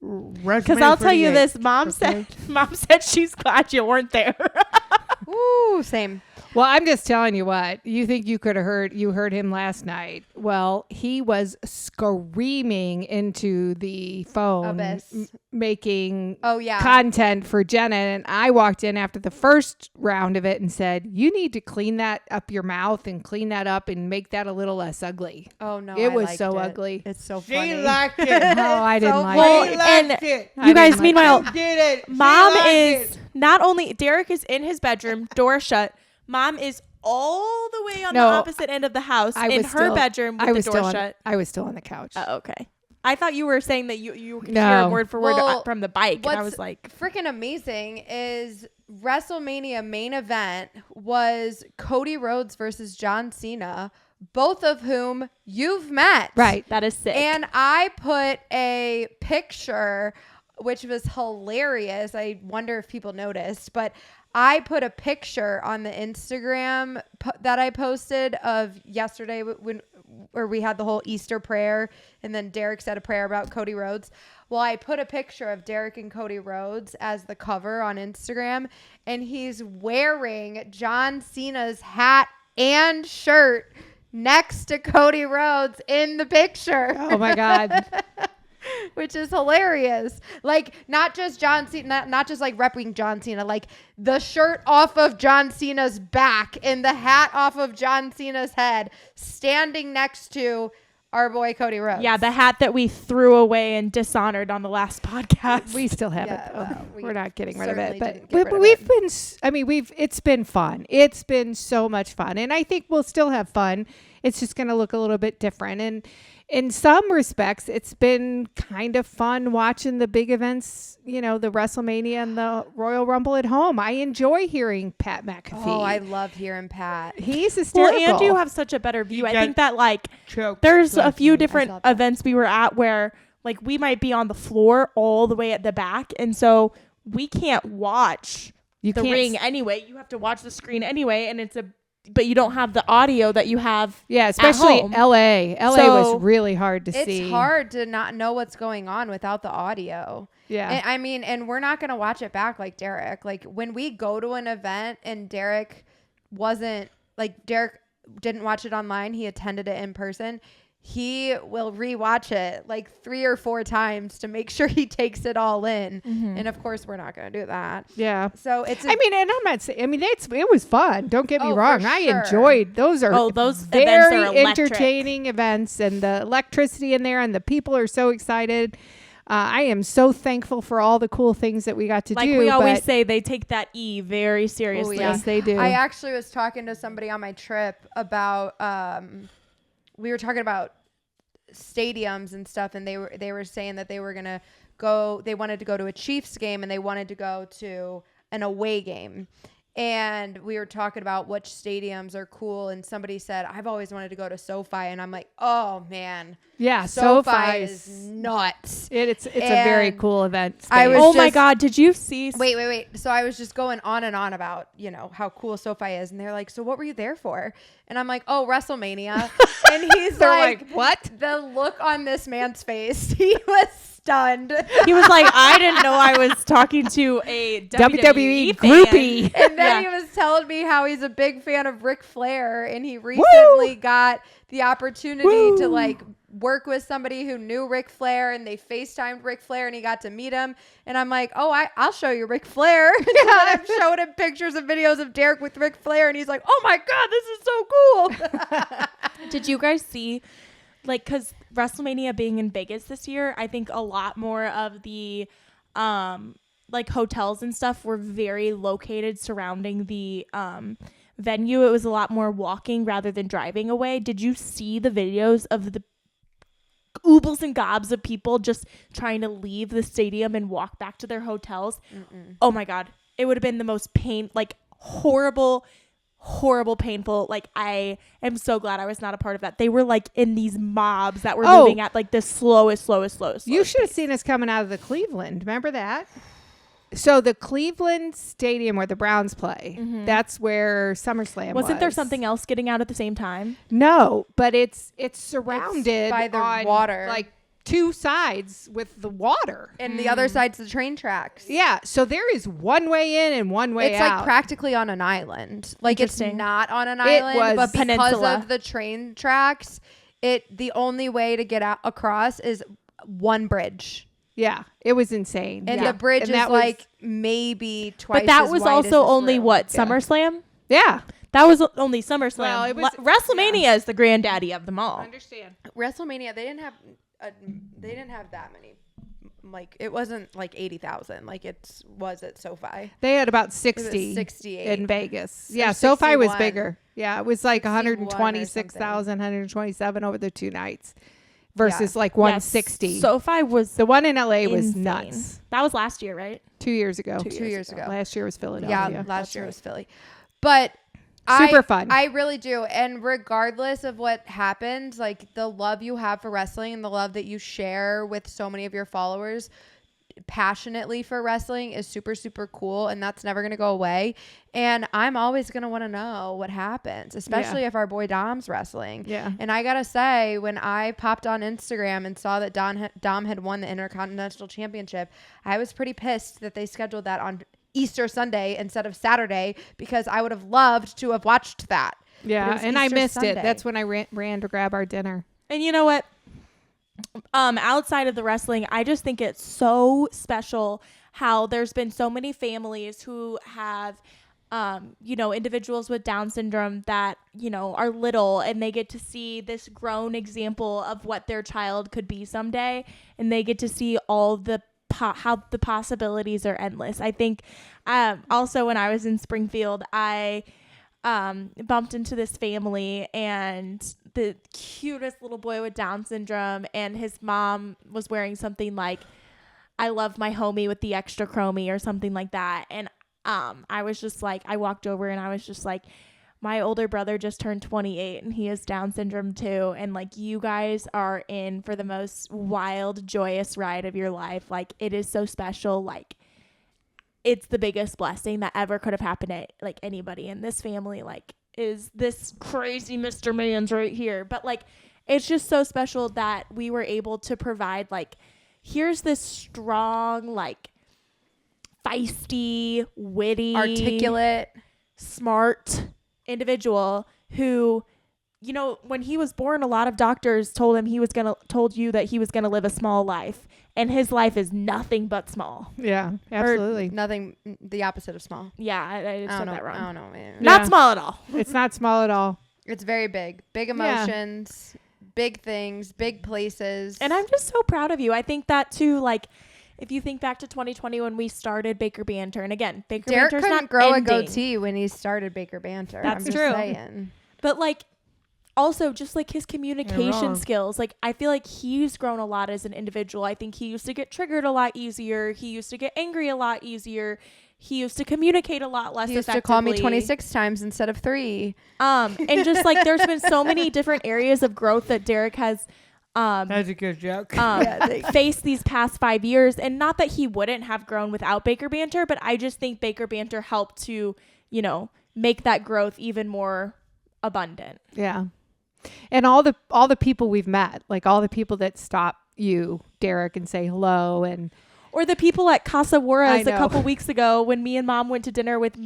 Because I'll tell you this, mom said she's glad you weren't there. Ooh, same. Well, I'm just telling you what. You think you could have heard him last night. Well, he was screaming into the phone, Abyss. making Oh, yeah. content for Jenna. And I walked in after the first round of it and said, you need to clean that up your mouth and clean that up and make that a little less ugly. Oh, no. It I was liked so it. ugly. It's so She funny. liked it. Oh, I didn't like Well, it. She and liked it. I you guys, didn't like meanwhile, She did it. She Mom liked is it. not only Derek is in his bedroom, door shut. Mom is all the way on the No, opposite end of the house I in was her still- bedroom with I the was door still shut. I was still on the couch. Oh, okay. I thought you were saying that you could No. hear him word for word Well, from the bike, and I what's was like, freaking amazing is WrestleMania main event was Cody Rhodes versus John Cena, both of whom you've met. Right. that is sick. And I put a picture, which was hilarious. I wonder if people noticed, but I put a picture on the Instagram that I posted of yesterday where we had the whole Easter prayer, and then Derek said a prayer about Cody Rhodes. Well, I put a picture of Derek and Cody Rhodes as the cover on Instagram, and he's wearing John Cena's hat and shirt next to Cody Rhodes in the picture. Oh my God. Which is hilarious. Like, not just John Cena, not just like repping John Cena, like the shirt off of John Cena's back and the hat off of John Cena's head standing next to our boy Cody Rhodes. yeah, the hat that we threw away and dishonored on the last podcast. We still have Yeah, it though. well, we We're not getting rid of certainly it, but didn't get rid of we've it. been. I mean, it's been fun. It's been so much fun, and I think we'll still have fun. It's just going to look a little bit different, and in some respects, it's been kind of fun watching the big events. You know, the WrestleMania and the Royal Rumble at home. I enjoy hearing Pat McAfee. Oh, I love hearing Pat. He's well, hysterical. and you have such a better view. I got think that like Choked. there's a Bless few you. different saw that. events we were at where like we might be on the floor all the way at the back, and so we can't watch You the can't ring anyway. You have to watch the screen anyway, and but you don't have the audio that you have. Yeah, especially home. LA. LA So, was really hard to see. It's hard to not know what's going on without the audio. Yeah. And, I mean, and we're not going to watch it back like Derek. Like when we go to an event and Derek didn't watch it online, he attended it in person. He will rewatch it like 3 or 4 times to make sure he takes it all in. Mm-hmm. And of course, we're not going to do that. Yeah. So it's, I mean, and I'm not saying. I mean, it was fun. Don't get me Oh, for wrong. I sure. enjoyed those. Are Those events very are electric. entertaining events, and the electricity in there, and the people are so excited. I am so thankful for all the cool things that we got to Like do. we always but- say, they take that E very seriously. yeah. yes, they do. I actually was talking to somebody on my trip about, we were talking about stadiums and stuff, and they were saying that they wanted to go to a Chiefs game and they wanted to go to an away game. And we were talking about which stadiums are cool, and somebody said, I've always wanted to go to SoFi, and I'm like, oh man, yeah, SoFi is nuts. It's a very And cool event. I space. was Oh my just- God! Did you see? Wait. So I was just going on and on about, how cool SoFi is. And they're like, so what were you there for? And I'm like, oh, WrestleMania. And he's They're like, like, what? The look on this man's face, he was stunned. He was like, I didn't know I was talking to a WWE fan. groupie. And then Yeah. he was telling me how he's a big fan of Ric Flair, and he recently got the opportunity to like work with somebody who knew Ric Flair, and they FaceTimed Ric Flair, and he got to meet him. And I'm like, oh, I'll show you Ric Flair. And then I've showed him pictures and videos of Derek with Ric Flair, and he's like, oh my God, this is so cool. Did you guys see, like, because WrestleMania being in Vegas this year, I think a lot more of the, like, hotels and stuff were very located surrounding the venue, it was a lot more walking rather than driving away. Did you see the videos of the oodles and gobs of people just trying to leave the stadium and walk back to their hotels? Oh my God. It would have been the most horrible, painful. Like, I am so glad I was not a part of that. They were like in these mobs that were moving at like the slowest. You should have seen us coming out of the Cleveland. Remember that? So the Cleveland Stadium where the Browns play, that's where SummerSlam was. Wasn't there something else getting out at the same time? No, but it's surrounded by the on, water. like 2 sides with the water. And the other side's the train tracks. Yeah, so there is one way in and one way It's out. like practically on an island. Like, it's Interesting. not on an It island, was but because peninsula. of the train tracks, the only way to get out across is one bridge. Yeah, it was insane. And yeah. the bridge And is that was- like maybe twice But that as was wide as also this only room. what, Yeah. SummerSlam? Yeah. That was only SummerSlam. Well, it was- WrestleMania is the granddaddy of them all. Understand. WrestleMania, they didn't have that many. Like, it wasn't like 80,000 like it was at SoFi. They had about It 60 was 68. in Vegas. Or Yeah, SoFi was 61. bigger. Yeah, it was like 61 or 126,000, 127 over the 2 nights versus like 160. Yes, SoFi was The one in LA was insane. nuts. That was last year, right? 2 years ago. 2 years ago. Last year was Philadelphia. Yeah, last That's year right. was Philly. But Super fun. I really do. And regardless of what happened, like, the love you have for wrestling and the love that you share with so many of your followers passionately for wrestling is super, super cool. And that's never going to go away. And I'm always going to want to know what happens, especially if our boy Dom's wrestling. Yeah. And I got to say, when I popped on Instagram and saw that Dom had won the Intercontinental Championship, I was pretty pissed that they scheduled that on Easter Sunday instead of Saturday, because I would have loved to have watched that. But it Yeah, was and I Easter missed Sunday. it. That's when I ran to grab our dinner. And you know what? Outside of the wrestling, I just think it's so special how there's been so many families who have, individuals with Down syndrome that, are little, and they get to see this grown example of what their child could be someday. And they get to see all the how the possibilities are endless. I think also when I was in Springfield, I bumped into this family, and the cutest little boy with Down syndrome, and his mom was wearing something like, "I love my homie with the extra chromie," or something like that. And I was just like, I walked over and I was just like, my older brother just turned 28 and he has Down syndrome too. And like, you guys are in for the most wild, joyous ride of your life. Like, it is so special. Like, it's the biggest blessing that ever could have happened to like anybody in this family. Like, is this crazy Mr. Man's right here. But like, it's just so special that we were able to provide, like, here's this strong, like, feisty, witty, Articulate, smart individual who, when he was born, a lot of doctors told you that he was gonna live a small life, and his life is nothing but small. Yeah, absolutely. nothing, the opposite of small. Yeah, I I said don't know. that wrong. I don't know, man. Not Yeah. small at all. It's not small at all. It's very big. Big emotions, big things, big places. And I'm just so proud of you. I think that too, like, if you think back to 2020 when we started Baker Banter, and again, Baker Derek Banter's couldn't not grow ending, a goatee when he started Baker Banter. That's I'm just true. saying. but like, also just like his communication wrong. skills, like, I feel like he's grown a lot as an individual. I think he used to get triggered a lot easier. He used to get angry a lot easier. He used to communicate a lot less He used to call me effectively. 26 times instead of 3. And just like, there's been so many different areas of growth that Derek has That's a good joke. faced these past 5 years. And not that he wouldn't have grown without Baker Banter, but I just think Baker Banter helped to, make that growth even more abundant. Yeah. And all the people we've met, like all the people that stop you, Derek, and say hello, and Or the people at Casa Juarez I a know. couple weeks ago when me and Mom went to dinner with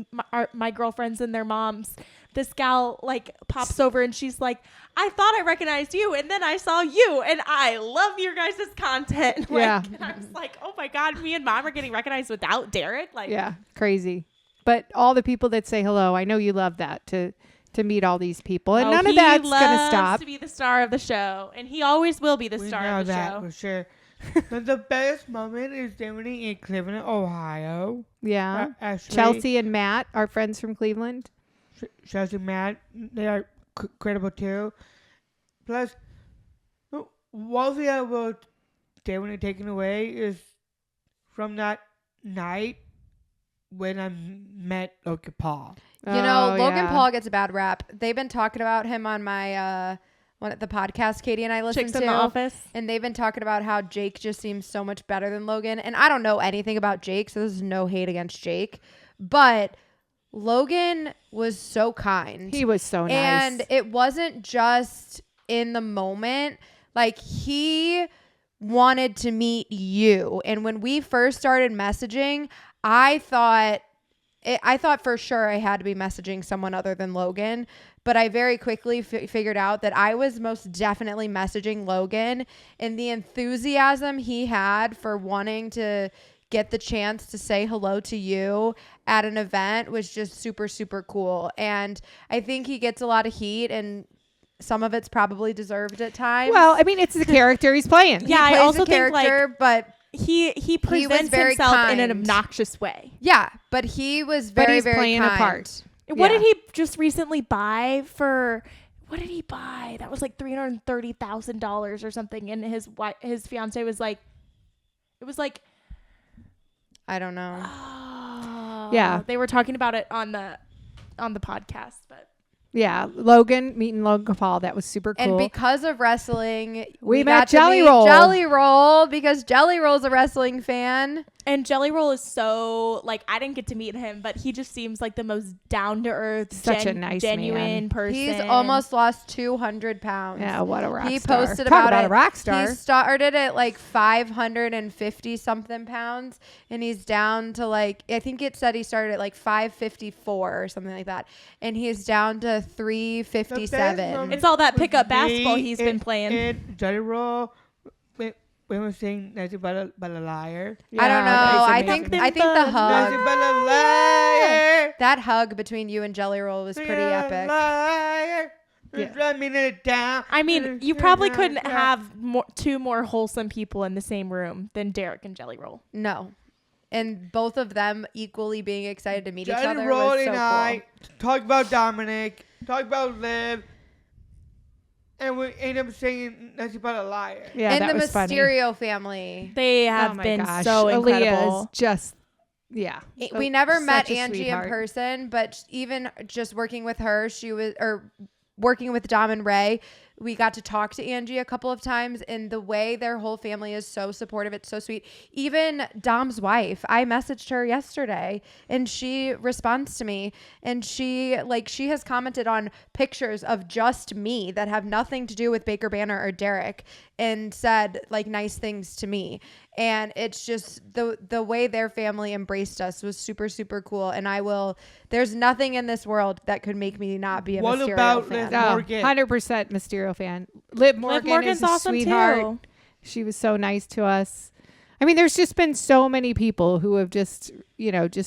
my girlfriends and their moms. This gal like pops over and she's like, "I thought I recognized you, and then I saw you, and I love your guys' content." Like, Yeah. and I was like, "Oh my God, me and Mom are getting recognized without Derek." Like, yeah, crazy. But all the people that say hello, I know you love that to meet all these people, and none of that's gonna stop. To be the star of the show, and he always will be the We star know of the that show. for sure. But the best moment is definitely in Cleveland, Ohio. Yeah. Actually, Chelsea and Matt, our friends from Cleveland. Chelsea Matt, they are credible too. Plus, one thing I will definitely taken away is from that night when I met Logan Paul. Logan Paul gets a bad rap. They've been talking about him on my the podcast Katie and I listen Chicks to. in the Office. And they've been talking about how Jake just seems so much better than Logan. And I don't know anything about Jake, so this is no hate against Jake. But Logan was so kind. He was so nice. And it wasn't just in the moment. Like, he wanted to meet you. And when we first started messaging, I thought for sure I had to be messaging someone other than Logan. But I very quickly figured out that I was most definitely messaging Logan. And the enthusiasm he had for wanting to get the chance to say hello to you at an event was just super, super cool. And I think he gets a lot of heat, and some of it's probably deserved at times. Well, I mean, it's the character he's playing. Yeah, I also think but he presents very himself in kind. an obnoxious way. yeah, but he was very, he's very playing kind. a part. What Yeah. did he just recently buy for? What did he buy? That was like $330,000 or something. And his fiance was like, it was like, I don't know. Yeah. They were talking about it on the podcast, but Yeah, meeting Logan Paul, that was super cool. And because of wrestling, We got met to Jelly meet Roll. Jelly Roll, because Jelly Roll's a wrestling fan. and Jelly Roll is so like, I didn't get to meet him, but he just seems like the most down to earth, Such a nice genuine man. person. He's almost lost 200 pounds. Yeah, what a rock He star. posted Talk about a it. rock star. He started at like 550 something pounds, and he's down to like, I think it said he started at like 554 or something like that, and he's down to 357. It's all that pickup Me basketball he's been playing. And Jelly Roll, when we saying Nothing but a liar. I don't know. that's I amazing. think the hug, Nothing but a liar. that hug between you and Jelly Roll was pretty epic. Liar. Yeah. Drumming it down. I mean, you probably couldn't have two more wholesome people in the same room than Derek and Jelly Roll. No. And both of them equally being excited to meet each Jelly other Roll was so and cool. I talk about Dominic, talk about Liv, and we end up saying Nothing but a liar. Yeah, And that the was funny. Mysterio family. They Oh have my been gosh. so incredible. Aaliyah is just, yeah. We never Such met a Angie sweetheart. in person, but even just working with her, working with Dom and Ray, we got to talk to Angie a couple of times, and the way their whole family is so supportive, it's so sweet. Even Dom's wife, I messaged her yesterday, and she responds to me, and she has commented on pictures of just me that have nothing to do with Baker Banner or Derek, and said like nice things to me. And it's just the way their family embraced us was super, super cool. And there's nothing in this world that could make me not be a What Mysterio about fan. Liv Oh, Morgan? 100% Mysterio fan. Liv Morgan Morgan's is a awesome sweetheart. too. She was so nice to us. I mean, there's just been so many people who have just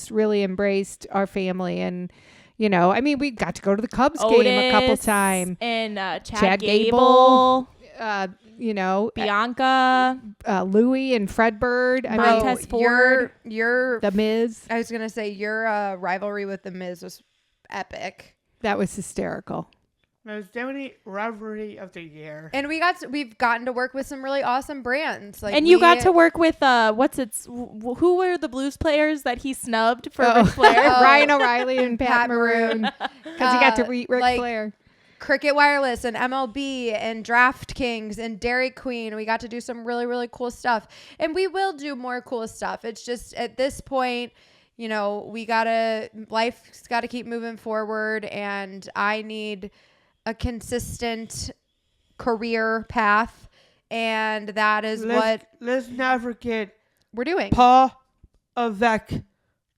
really embraced our family. And, I mean, we got to go to the Cubs game a couple Otis times. and Chad Gable, Bianca, Louie and Fred Bird. I Bro, mean, Montez Ford. your The Miz. I was gonna say your rivalry with the Miz was epic. That was hysterical. It was definitely rivalry of the year. And we've gotten to work with some really awesome brands. Like, and you got to work with who were the blues players that he snubbed for Ric Flair? Ryan O'Reilly and Pat Pat Maroon. Maroon. Because he got to meet Ric Flair. Cricket Wireless and MLB and DraftKings and Dairy Queen. We got to do some really, really cool stuff. And we will do more cool stuff. It's just at this point, life's got to keep moving forward, and I need a consistent career path. And that is what Let's not forget we're doing. Paul Avec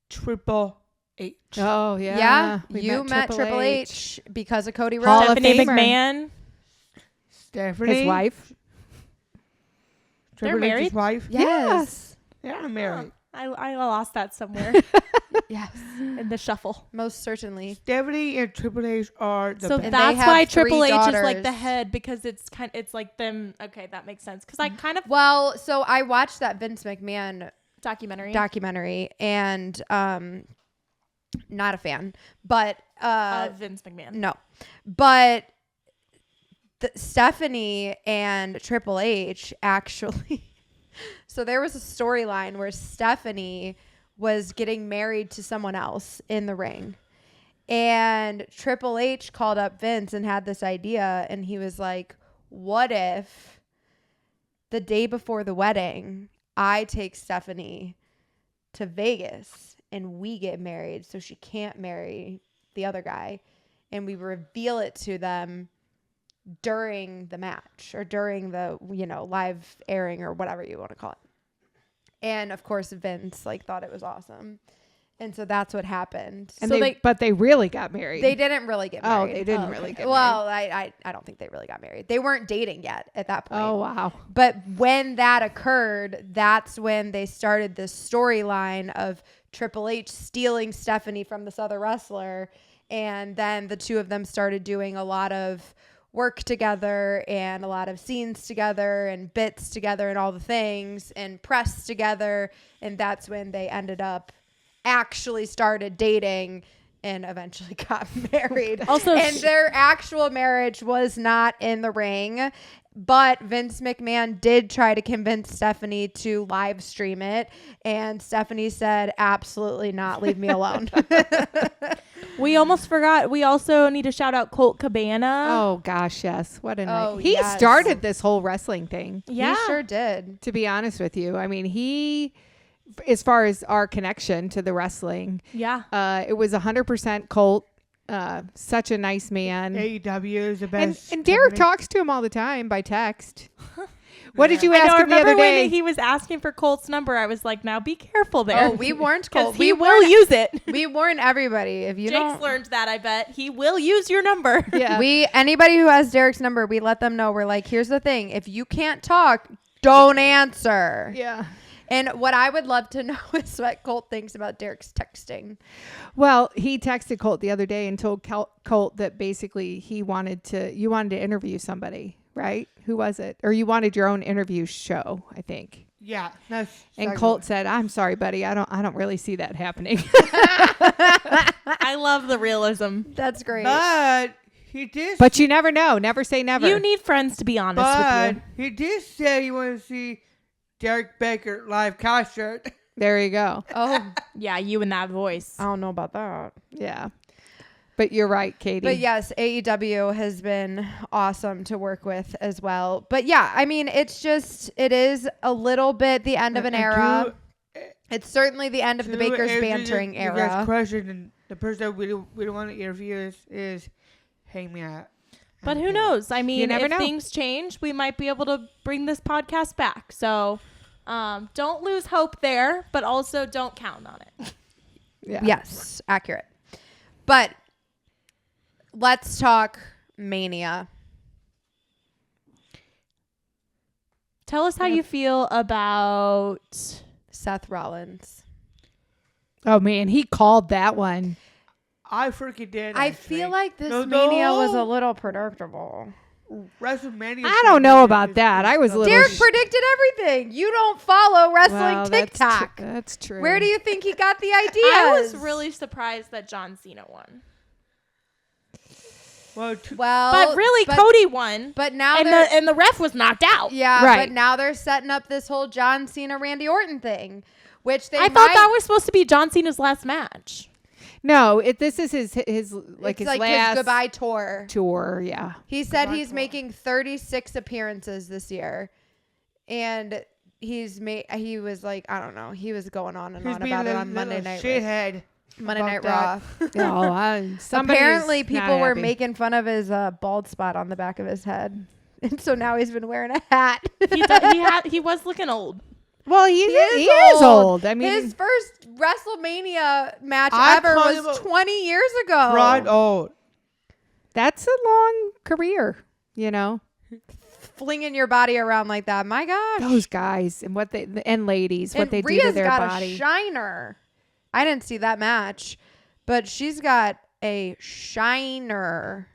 Triple H. Oh, yeah. Yeah, We you met Triple H because of Cody Hall Rhodes. of Stephanie Famer. McMahon. Stephanie. His wife. Triple They're H's married? wife. Yes. Yeah, I'm married. I lost that somewhere Yes. in the shuffle. Most certainly. Stephanie and Triple H are the So best. And they that's have why 3 Triple H is like daughters. the head, because it's like them. Okay, that makes sense. Because I kind of Well, so I watched that Vince McMahon documentary. documentary, and Not a fan, but Vince McMahon. no, but Stephanie and Triple H actually. So there was a storyline where Stephanie was getting married to someone else in the ring. And Triple H called up Vince and had this idea. And he was like, what if the day before the wedding, I take Stephanie to Vegas and we get married so she can't marry the other guy. And we reveal it to them during the match or during the, live airing or whatever you want to call it. And of course, Vince thought it was awesome. And so that's what happened. And So but they really got married. they didn't really get married. Oh, they didn't really get Well, I don't think they really got married. They weren't dating yet at that point. Oh, wow. But when that occurred, that's when they started this storyline of Triple H stealing Stephanie from this other wrestler. And then the two of them started doing a lot of work together and a lot of scenes together and bits together and all the things and press together. And that's when they ended up actually started dating and eventually got married. Also, and their actual marriage was not in the ring, but Vince McMahon did try to convince Stephanie to live stream it, and Stephanie said, absolutely not, leave me alone. we almost forgot. We also need to shout out Colt Cabana. Oh, gosh, yes. What a night. Oh, He yes. started this whole wrestling thing, Yeah. He sure did. to be honest with you. I mean, he, as far as our connection to the wrestling, Yeah. it was 100% Colt. Such a nice man. AEW is the best. And Derek company. talks to him all the time by text. What did you I ask know, I him the other remember day? when he was asking for Colt's number. I was like, now be careful there. Oh, we warned Because Colt. he will use it. We warn everybody. If you Jake's don't, learned that, I bet. He will use your number. Yeah. anybody who has Derek's number, we let them know. We're like, here's the thing. If you can't talk, don't answer. Yeah. And what I would love to know is what Colt thinks about Derek's texting. Well, he texted Colt the other day and told Colt that basically you wanted to interview somebody, right? Who was it? Or you wanted your own interview show, I think. Yeah, that's And exactly Colt what- said, "I'm sorry, buddy. I don't really see that happening." I love the realism. That's great. But he did. But you never know. Never say never. You need friends to be honest But with he did say he wanted to see Derek Baker live concert. There you go. Oh, you. Yeah, you and that voice. I don't know about that. Yeah. But you're right, Katie. But yes, AEW has been awesome to work with as well. But yeah, I mean, it is a little bit the end of an era. It's certainly the end of the Bakers Bantering You era. guys question, and the person that we don't want to interview is Hangman. But who knows? I mean, never if know. things change, we might be able to bring this podcast back. So don't lose hope there, but also don't count on it. yeah. Yes, accurate. But let's talk Mania. Tell us how you feel about... Seth Rollins. Oh man, he called that one. I freaking did. I actually. feel like this No, Mania was a no. little predictable. WrestleMania. I don't know about that. I was a little Derek predicted everything. You don't follow wrestling Well, TikTok. That's true. Where do you think he got the ideas? I was really surprised that John Cena won. Well, But really, Cody won. But now And the ref was knocked out. yeah, Right. but now they're setting up this whole John Cena Randy Orton thing, which they I thought that was supposed to be John Cena's last match. No, this is his it's his like last his goodbye tour. tour. Yeah. He said Goodbye he's tour. making 36 appearances this year, and he was like, I don't know, he was going on and he's on being about a it on little Monday Night shithead. Monday Night about Raw. Oh, somebody's Apparently, not people were happy. making fun of his bald spot on the back of his head, and so now he's been wearing a hat. He was looking old. Well, he is old. I mean, his first WrestleMania match I ever call was him 20 years ago. Fraud old. that's a long career. You know, Flinging your body around like that. My gosh. those guys and ladies, what And they do Rhea's to their got body. a shiner. I didn't see that match, but she's got a shiner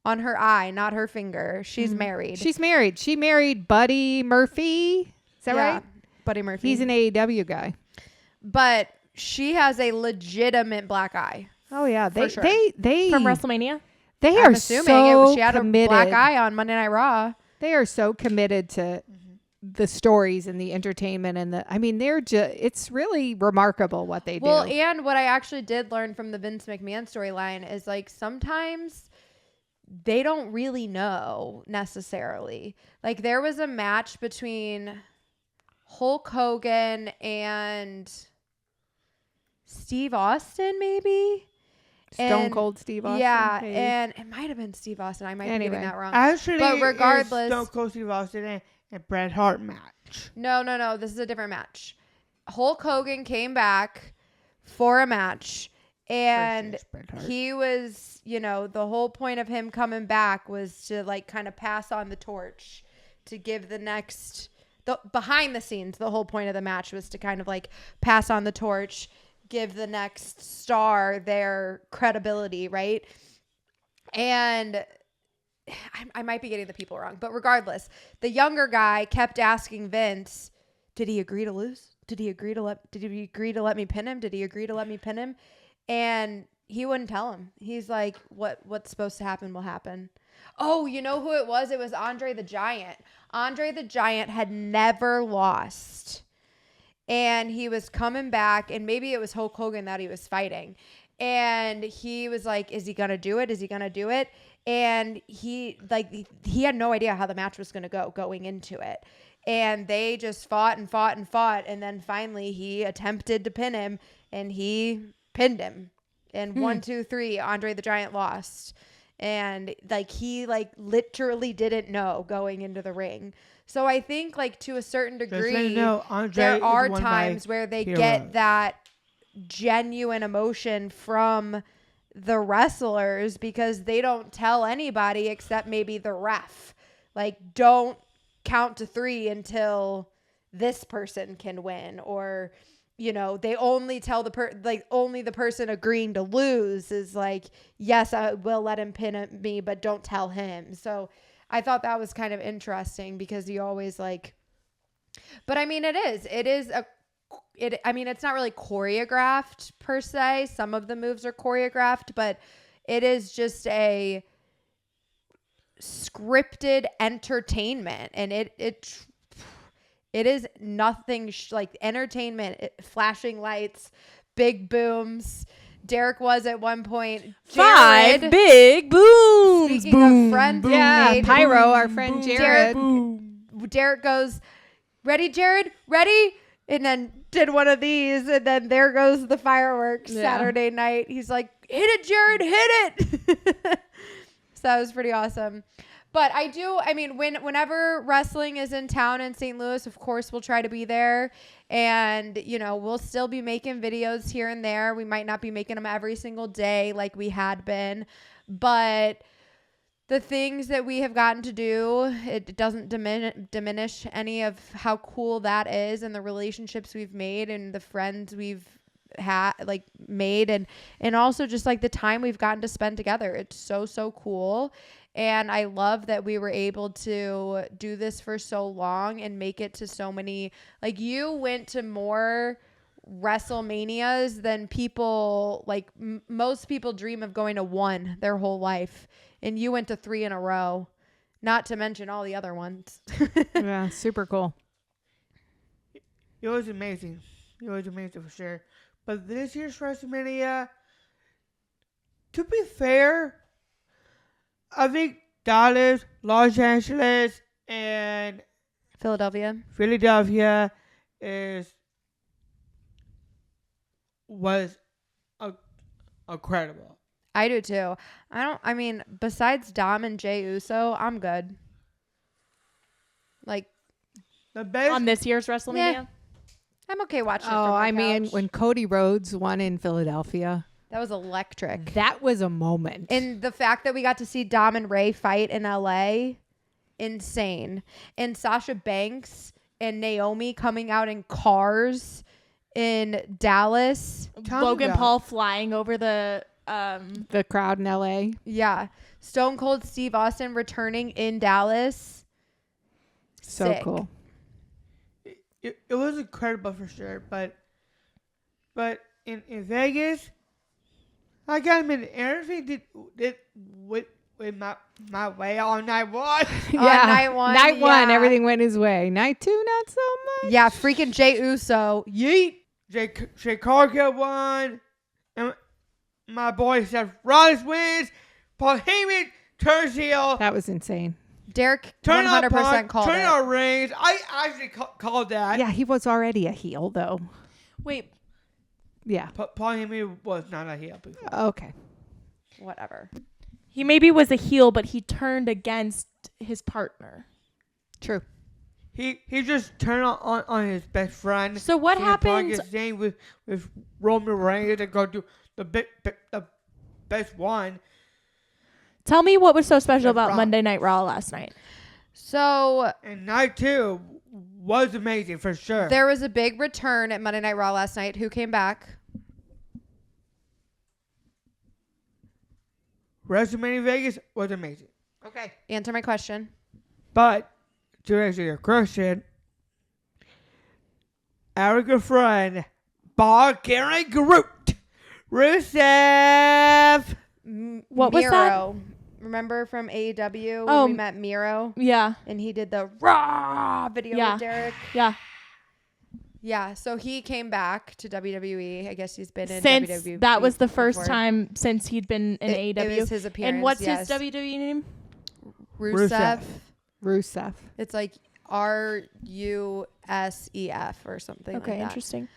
on her eye, not her finger. She's married. She's married. She married Buddy Murphy. Is that Yeah, right? Buddy Murphy. He's an AEW guy. But she has a legitimate black eye. Oh yeah, For sure. they From WrestleMania? they I'm are assuming so she had committed. a black eye on Monday Night Raw. They are so committed to the stories and the entertainment and the. I mean, they're just. It's really remarkable what they Well, do. and what I actually did learn from the Vince McMahon storyline is like sometimes they don't really know necessarily. Like there was a match between Hulk Hogan and Steve Austin, maybe. Stone Cold Steve Austin. Yeah, maybe. and it might have been Steve Austin. I might be getting that wrong. Actually, But regardless- it's Stone Cold Steve Austin and Bret Hart match. No. This is a different match. Hulk Hogan came back for a match, and Versus Bret Hart. he was, the whole point of him coming back was to like kind of pass on the torch to give behind the scenes. The whole point of the match was to kind of like pass on the torch, give the next star their credibility, right? And I might be getting the people wrong, but regardless, the younger guy kept asking Vince, did he agree to lose? Did he agree to let me pin him? Did he agree to let me pin him? And he wouldn't tell him. He's like, what's supposed to happen will happen. Oh, you know who it was? It was Andre the Giant. Andre the Giant had never lost. And he was coming back, and maybe it was Hulk Hogan that he was fighting. And he was like, is he going to do it? Is he going to do it? And he had no idea how the match was going to go going into it. And they just fought and fought and fought. And then finally he attempted to pin him, and he pinned him. And 1, 2, 3, Andre the Giant lost. And he literally didn't know going into the ring. So I think to a certain degree, there are times where they get that genuine emotion from the wrestlers because they don't tell anybody except maybe the ref. Don't count to 3 until this person can win, or they only tell only the person agreeing to lose is yes, I will let him pin me, but don't tell him. So I thought that was kind of interesting because you always but I mean, it's not really choreographed per se. Some of the moves are choreographed, but it is just a scripted entertainment, and it is nothing entertainment, flashing lights, big booms. Derek was at one point. Jared, 5 big booms. Speaking Boom, of friends, boom, Yeah, made, Pyro, our friend Jared. Derek goes, ready, Jared, ready? And then did one of these, and then there goes the fireworks. Yeah. Saturday night. He's like, hit it, Jared, hit it. So that was pretty awesome. But whenever wrestling is in town in St. Louis, of course, we'll try to be there. And, we'll still be making videos here and there. We might not be making them every single day like we had been. But the things that we have gotten to do, it doesn't diminish any of how cool that is, and the relationships we've made and the friends we've made, and also just the time we've gotten to spend together. It's so cool. And I love that we were able to do this for so long and make it to so many. You went to more WrestleManias than people, most people dream of going to one their whole life. And you went to 3 in a row, not to mention all the other ones. Yeah, super cool. It was amazing. It was amazing for sure. But this year's WrestleMania, to be fair, I think Dallas, Los Angeles, and Philadelphia was incredible. I do too. Besides Dom and Jey Uso, I'm good. The best On this year's WrestleMania? Yeah. I'm okay watching it Oh, from my couch. when Cody Rhodes won in Philadelphia, That was electric. that was a moment. And the fact that we got to see Dom and Ray fight in LA, insane. And Sasha Banks and Naomi coming out in cars in Dallas. Logan about- Paul flying over the The crowd in LA. Yeah. Stone Cold Steve Austin returning in Dallas. So Sick. cool. It was incredible for sure, but in Vegas, I got him in everything did with my way on night one. Night one, Night one, yeah. everything went his way. Night two, not so much. Yeah, freaking Jey Uso. Yeet. Jay Cargill won. And my boy Seth Rollins wins. Paul Heyman turns heel. That was insane. Derek Turn 100% called turn it. on Reigns. I actually called that. Yeah, he was already a heel, though. Wait, Yeah. Paul Heyman was not a heel before. Okay. Whatever. he maybe was a heel, but he turned against his partner. True. He just turned on his best friend. So what happened? His name with Roman Reigns and go do the best one. Tell me what was so special The about Rock. Monday Night Raw last night. So And night two was amazing for sure. there was a big return at Monday Night Raw last night. Who came back? WrestleMania Vegas was amazing. Okay. Answer my question. But to answer your question, our good friend Gary Groot, Rusev. What was that? Miro. Remember from AEW when Oh. we met Miro Yeah, and he did the Raw video Yeah. with Derek? yeah. Yeah, so he came back to WWE. I guess he's been in Since WWE. that was the first before. time since he'd been in It AEW. was his appearance. And what's yes. his WWE name? Rusev. Rusev. It's like RUSEF or something Okay, like that. interesting.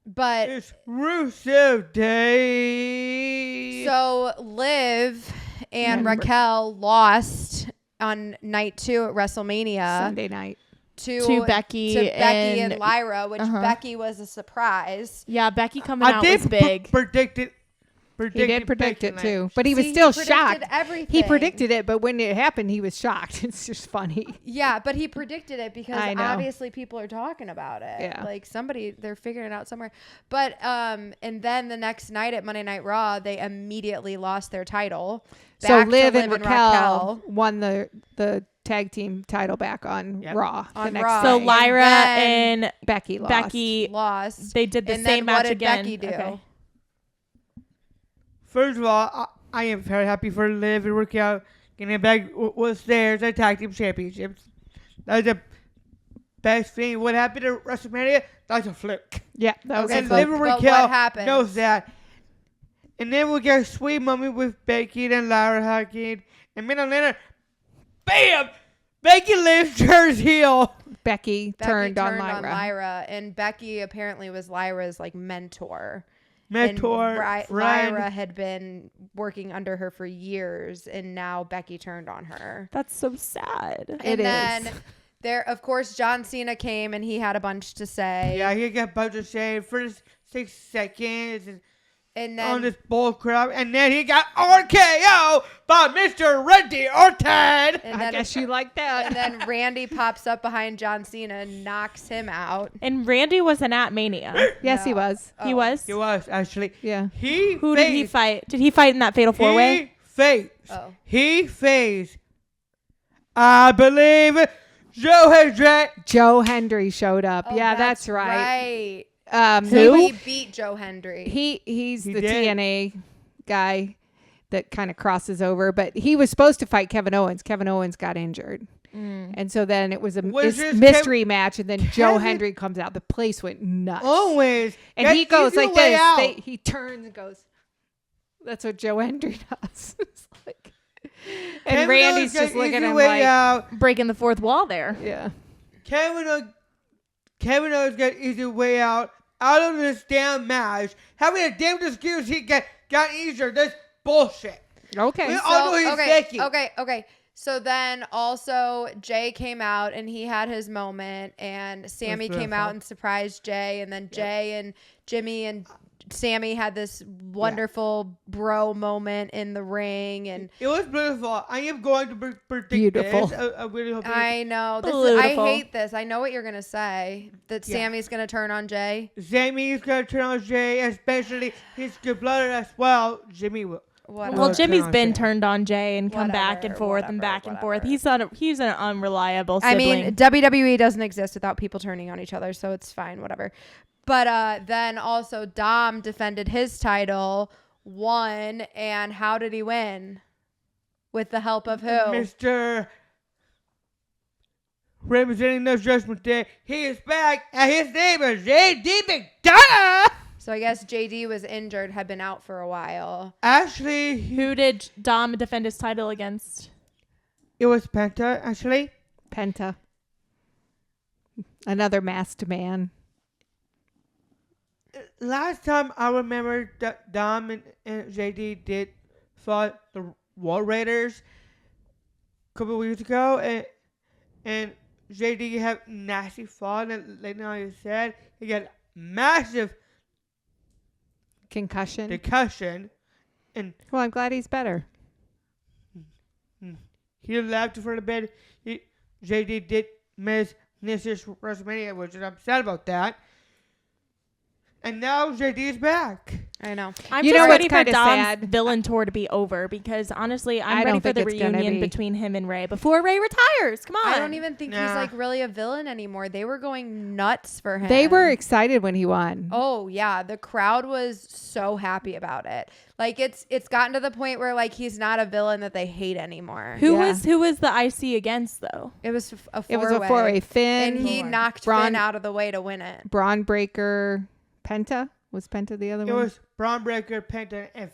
But It's Rusev Day. so Liv and And Raquel lost on night 2 at WrestleMania Sunday night. To Becky and Lyra, which Uh-huh. Becky was a surprise. Yeah, Becky coming I out did was big. predict He did predict it too, but he was See, still he predicted shocked. everything. He predicted it, but when it happened, he was shocked. It's just funny. Yeah, but he predicted it because I know. obviously people are talking about it. Yeah. Like they're figuring it out somewhere. But and then the next night at Monday Night Raw, they immediately lost their title. So back to Liv and Raquel won the tag team title back on Yep. Raw. the On next Raw. So night. Lyra then and Becky lost. Becky, lost. they did the And same then what match did again. Becky do? Okay. First of all, I am very happy for Liv and Raquel getting back with theirs at tag team championships. That's the best thing. What happened at WrestleMania? That's a fluke. Yeah, that was Okay, a And but- Liv and but Raquel what happened? knows that. And then we get a sweet moment with Becky and Lyra hugging. And minute later, bam! Becky Liv turns heel. Becky turned on Lyra. and Becky apparently was Lyra's like mentor. Mentor, And friend. Lyra had been working under her for years, and now Becky turned on her. That's so sad. And It then is. there, of course, John Cena came and he had a bunch to say. Yeah, he got bunch of shade for 6 seconds And on then this bull crap. And then he got RKO by Mr. Randy Orton. and I then, guess you like that. and then Randy pops up behind John Cena and knocks him out. And Randy wasn't at Mania. Yes, he No. was. He Oh. was. He was, actually. Yeah. Who did he fight? Did he fight in that fatal four way? Oh. He faced, I believe, Joe Hendrick. Joe Hendry showed up. Oh, yeah, that's right. Right. Who? He beat Joe Hendry. He's He the did. TNA guy that kind of crosses over, but he was supposed to fight Kevin Owens. Kevin Owens got injured. And so then it was a Was this mystery match, and then Joe Kevin- Hendry comes out. The place went nuts. Always. And Get he goes easy like way this. out. He turns and goes. That's what Joe Hendry does. It's like, and Kevin Randy's Owens got just looking at easy him way like, out. Breaking the fourth wall there. yeah. Kevin Owens got easy way out of this damn match. Having a damn excuse he got injured. That's bullshit. Okay. We all know he's faking. Okay. So then also Jay came out and he had his moment, and Sammy That's came beautiful. out and surprised Jay, and then Jay and Jimmy and Sammy had this wonderful bro moment in the ring, and It was beautiful. I am going to predict Beautiful. this. I really hope I know this. I Beautiful. hate this. I know what you're gonna say. That Yeah. Sammy's gonna turn on Jay. Sammy's going to turn on Jay, especially his good brother as well. Jimmy will. Whatever. Well, Well, Jimmy's turn on been Jay. turned on Jay and come back and Whatever, forth and whatever, back and forth. whatever. He's an unreliable I sibling. mean, WWE doesn't exist without people turning on each other, so it's fine, whatever. But then also Dom defended his title, won, and how did he win? With the help of who? Mr. Representing the Judgment Day, he is back, and his name is J.D. McDonough. So I guess JD was injured, had been out for a while. Actually, Who did Dom defend his title against? it was Penta, actually. Penta. Another masked man. Last time I remember that Dom and JD did fought the War Raiders a couple of weeks ago, and JD had nasty fall, and like now you said, he got massive Concussion. and Well, I'm glad he's better. he left for the bed. JD did miss this year's WrestleMania, which I'm sad about that. And now JD is back. I know. I'm You just know ready what's for kinda Dom's sad? villain tour to be over because honestly, I I'm ready don't for think the it's gonna reunion be. between him and Ray before Ray retires. Come on. I don't even think he's Nah. like really a villain anymore. They were going nuts for him. They were excited when he won. Oh yeah, the crowd was so happy about it. Like it's gotten to the point where like he's not a villain that they hate anymore. Who Yeah. was the IC against though? It was a four-way. It was a four-way. Finn, and he knocked Braun- Finn out of the way to win it. Braun Breaker, Penta. Was Penta the other It one? was Braun Breaker, Penta, and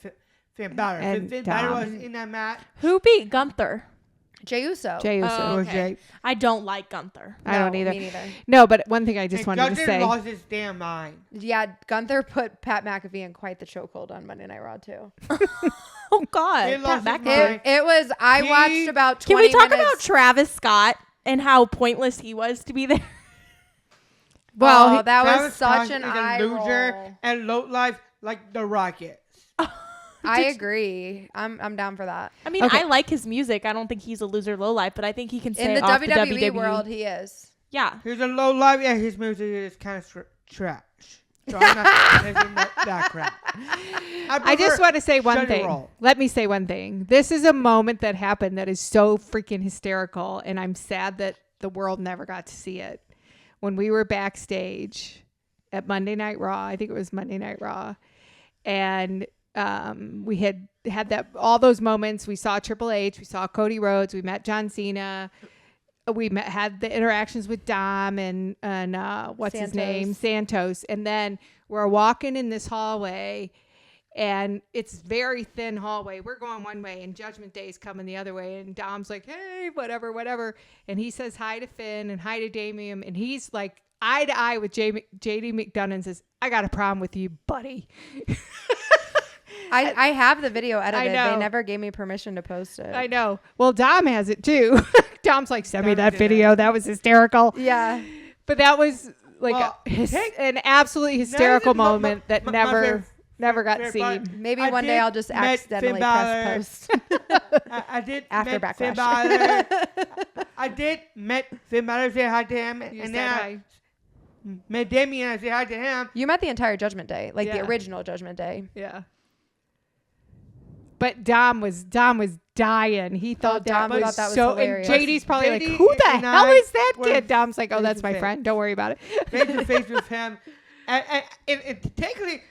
Finn Balor. And Finn Balor Dom. was in that match. Who beat Gunther? Jey Uso. Jey Uso. Oh, It was okay. Jay. I don't like Gunther. I don't No, either. Me neither. No, but one thing I just And wanted Gunther to say. lost his damn mind. Yeah, Gunther put Pat McAfee in quite the chokehold on Monday Night Raw too. Oh God. He lost Pat his McAfee. mind. It was. I He- watched about Can 20 we talk minutes. about Travis Scott and how pointless he was to be there? Well, oh, that Travis was such Scott an is eye a loser roll. and low life like the Rockets. I agree. I'm down for that. I mean, Okay. I like his music. I don't think he's a loser lowlife, but I think he can stay In the off WWE, the WWE world, he is. Yeah. He's a low life, and his music is kind of trash. So I'm not listening to that crap. I just prefer want to say one Shudder thing. Roll. Let me say one thing. This is a moment that happened that is so freaking hysterical, and I'm sad that the world never got to see it. When we were backstage at Monday Night Raw, I think it was Monday Night Raw, and we had that all those moments. We saw Triple H, we saw Cody Rhodes, we met John Cena. Had the interactions with Dom and what's his name? Santos. And then we're walking in this hallway, and it's very thin hallway. We're going one way, and Judgment Day's coming the other way. And Dom's like, hey, whatever. And he says hi to Finn and hi to Damian. And he's like eye to eye with JD McDonough and says, I got a problem with you, buddy. I have the video edited. know. They never gave me permission to post it. I know. Well, Dom has it too. Dom's like, send me Dom that did video. That was hysterical. Yeah. But that was like Well, an absolutely hysterical my- moment that my never got favorite seen. part. Maybe I one day did I'll just met accidentally Finn press post. I did After met Finn Backlash. Balor. I did met Finn Balor, say hi to him, You and said then hi. I met Damian, I say hi to him. You met the entire Judgment Day, like the Yeah. original Judgment Day. Yeah. But Dom was dying. He thought Dom that thought was that was so. hilarious. And JD's probably like, JD "Who the and hell I is that were kid?" Dom's like, "Oh, face that's to my face. friend. Don't worry about it." Face to face with him. And technically,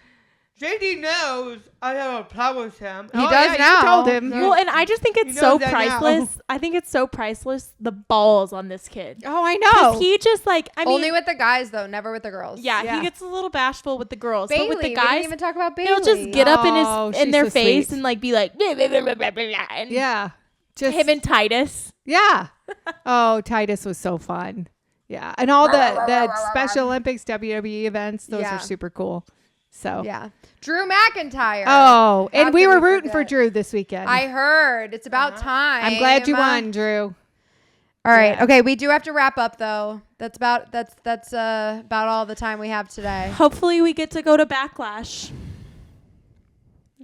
JD knows I have a problem with him. He does now. You told him. Well, and I just think it's You know so that now. priceless. I think it's so priceless, the balls on this kid. Oh, I 'Cause know. he just like, I mean, Only with the guys though, never with the girls. yeah, Yeah. he gets a little bashful with the girls. Bailey. But with the We guys, didn't even talk about Bailey. he'll just get up Oh, in she's their so face sweet. and like be like, blah, blah, blah, blah, blah, blah, and Yeah. Just him and Titus. yeah. Oh, Titus was so fun. Yeah, and all the Special Olympics WWE events, those Yeah. are super cool. So Yeah. Drew McIntyre. Oh, How and we could were we rooting for forget? Drew this weekend. I heard. It's about time. I'm glad you won, Drew. All right. Yeah. Okay. We do have to wrap up though. That's about all the time we have today. Hopefully, we get to go to Backlash.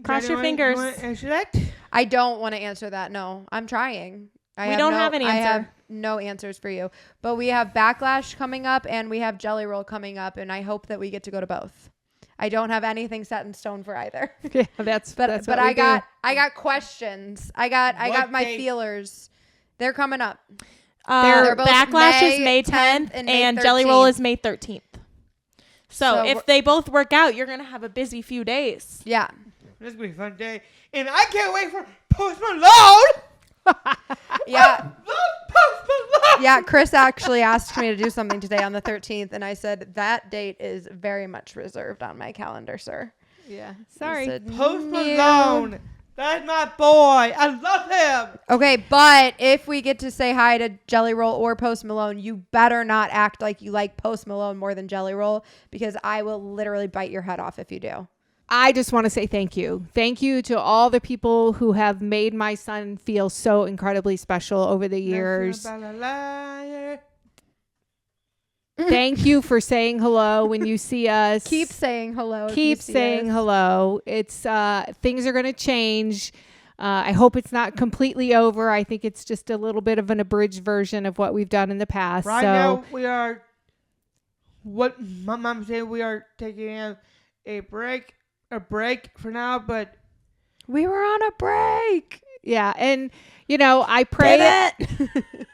Cross your Anyone fingers. wanna answer that? I don't want to answer that. No, I'm trying. We don't have an I have answer. no answers for you. But we have Backlash coming up and we have Jelly Roll coming up, and I hope that we get to go to both. I don't have anything set in stone for either. Yeah, that's But what I we do. got questions. I got What my date? feelers. They're coming up. They're both Backlash is May May 10th 10th and May and Jelly Roll 13th. is May 13th. So So if they both work out, you're going to have a busy few days. Yeah. This is gonna be a fun day, and I can't wait for Post Malone. Yeah. I love Post Malone. Yeah, Chris actually asked me to do something today on the 13th, and I said that date is very much reserved on my calendar, sir. Yeah. He Sorry. said, Post "No." Malone. That's my boy. I love him. Okay, but if we get to say hi to Jelly Roll or Post Malone, you better not act like you like Post Malone more than Jelly Roll, because I will literally bite your head off if you do. I just want to say thank you. Thank you to all the people who have made my son feel so incredibly special over the years. Thank you for saying hello when you see us. Keep saying hello. if Keep you see saying us. hello. It's things are going to change. I hope it's not completely over. I think it's just a little bit of an abridged version of what we've done in the past. Right so now, we are, what my mom said, we are taking a break for now, but We were on a break. yeah, and you know, I pray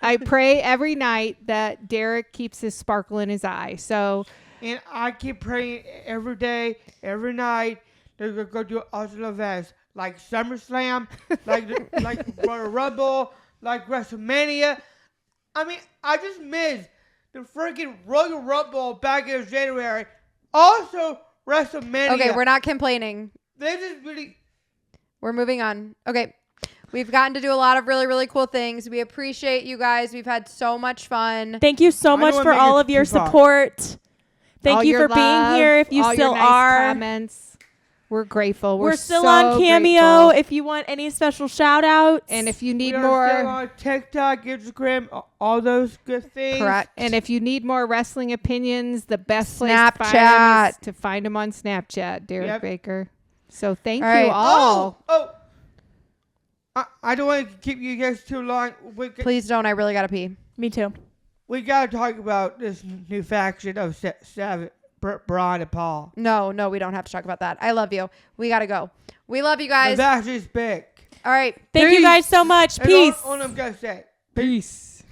I pray every night that Derek keeps his sparkle in his eye. So and I keep praying every day, every night, they're going to go do awesome events like SummerSlam, like Royal Rumble, like WrestleMania. I mean, I just missed the freaking Royal Rumble back in January. Also, WrestleMania. Okay, we're not complaining. This is really... We're moving on. Okay. We've gotten to do a lot of really, really cool things. We appreciate you guys. We've had so much fun. Thank you so I much don't for wanna all make it of your too far. support. Thank all you your for being love, here. If you all still your nice are, comments. We're grateful. we're still so on Cameo. grateful. If you want any special shout outs. And if you need We are still more, on TikTok, Instagram, all those good things. Correct. and if you need more wrestling opinions, the best place to find them Snapchat. is to find them on Snapchat, Derek Yep. Baker. So thank All you right. all. I don't want to keep you guys too long. Please don't. I really got to pee. Me too. We got to talk about this new faction of Savage, Braun and Paul. No, we don't have to talk about that. I love you. We got to go. We love you The guys. faction's big. All right. Thank you guys so much. That's Peace. all I'm going to say. Peace.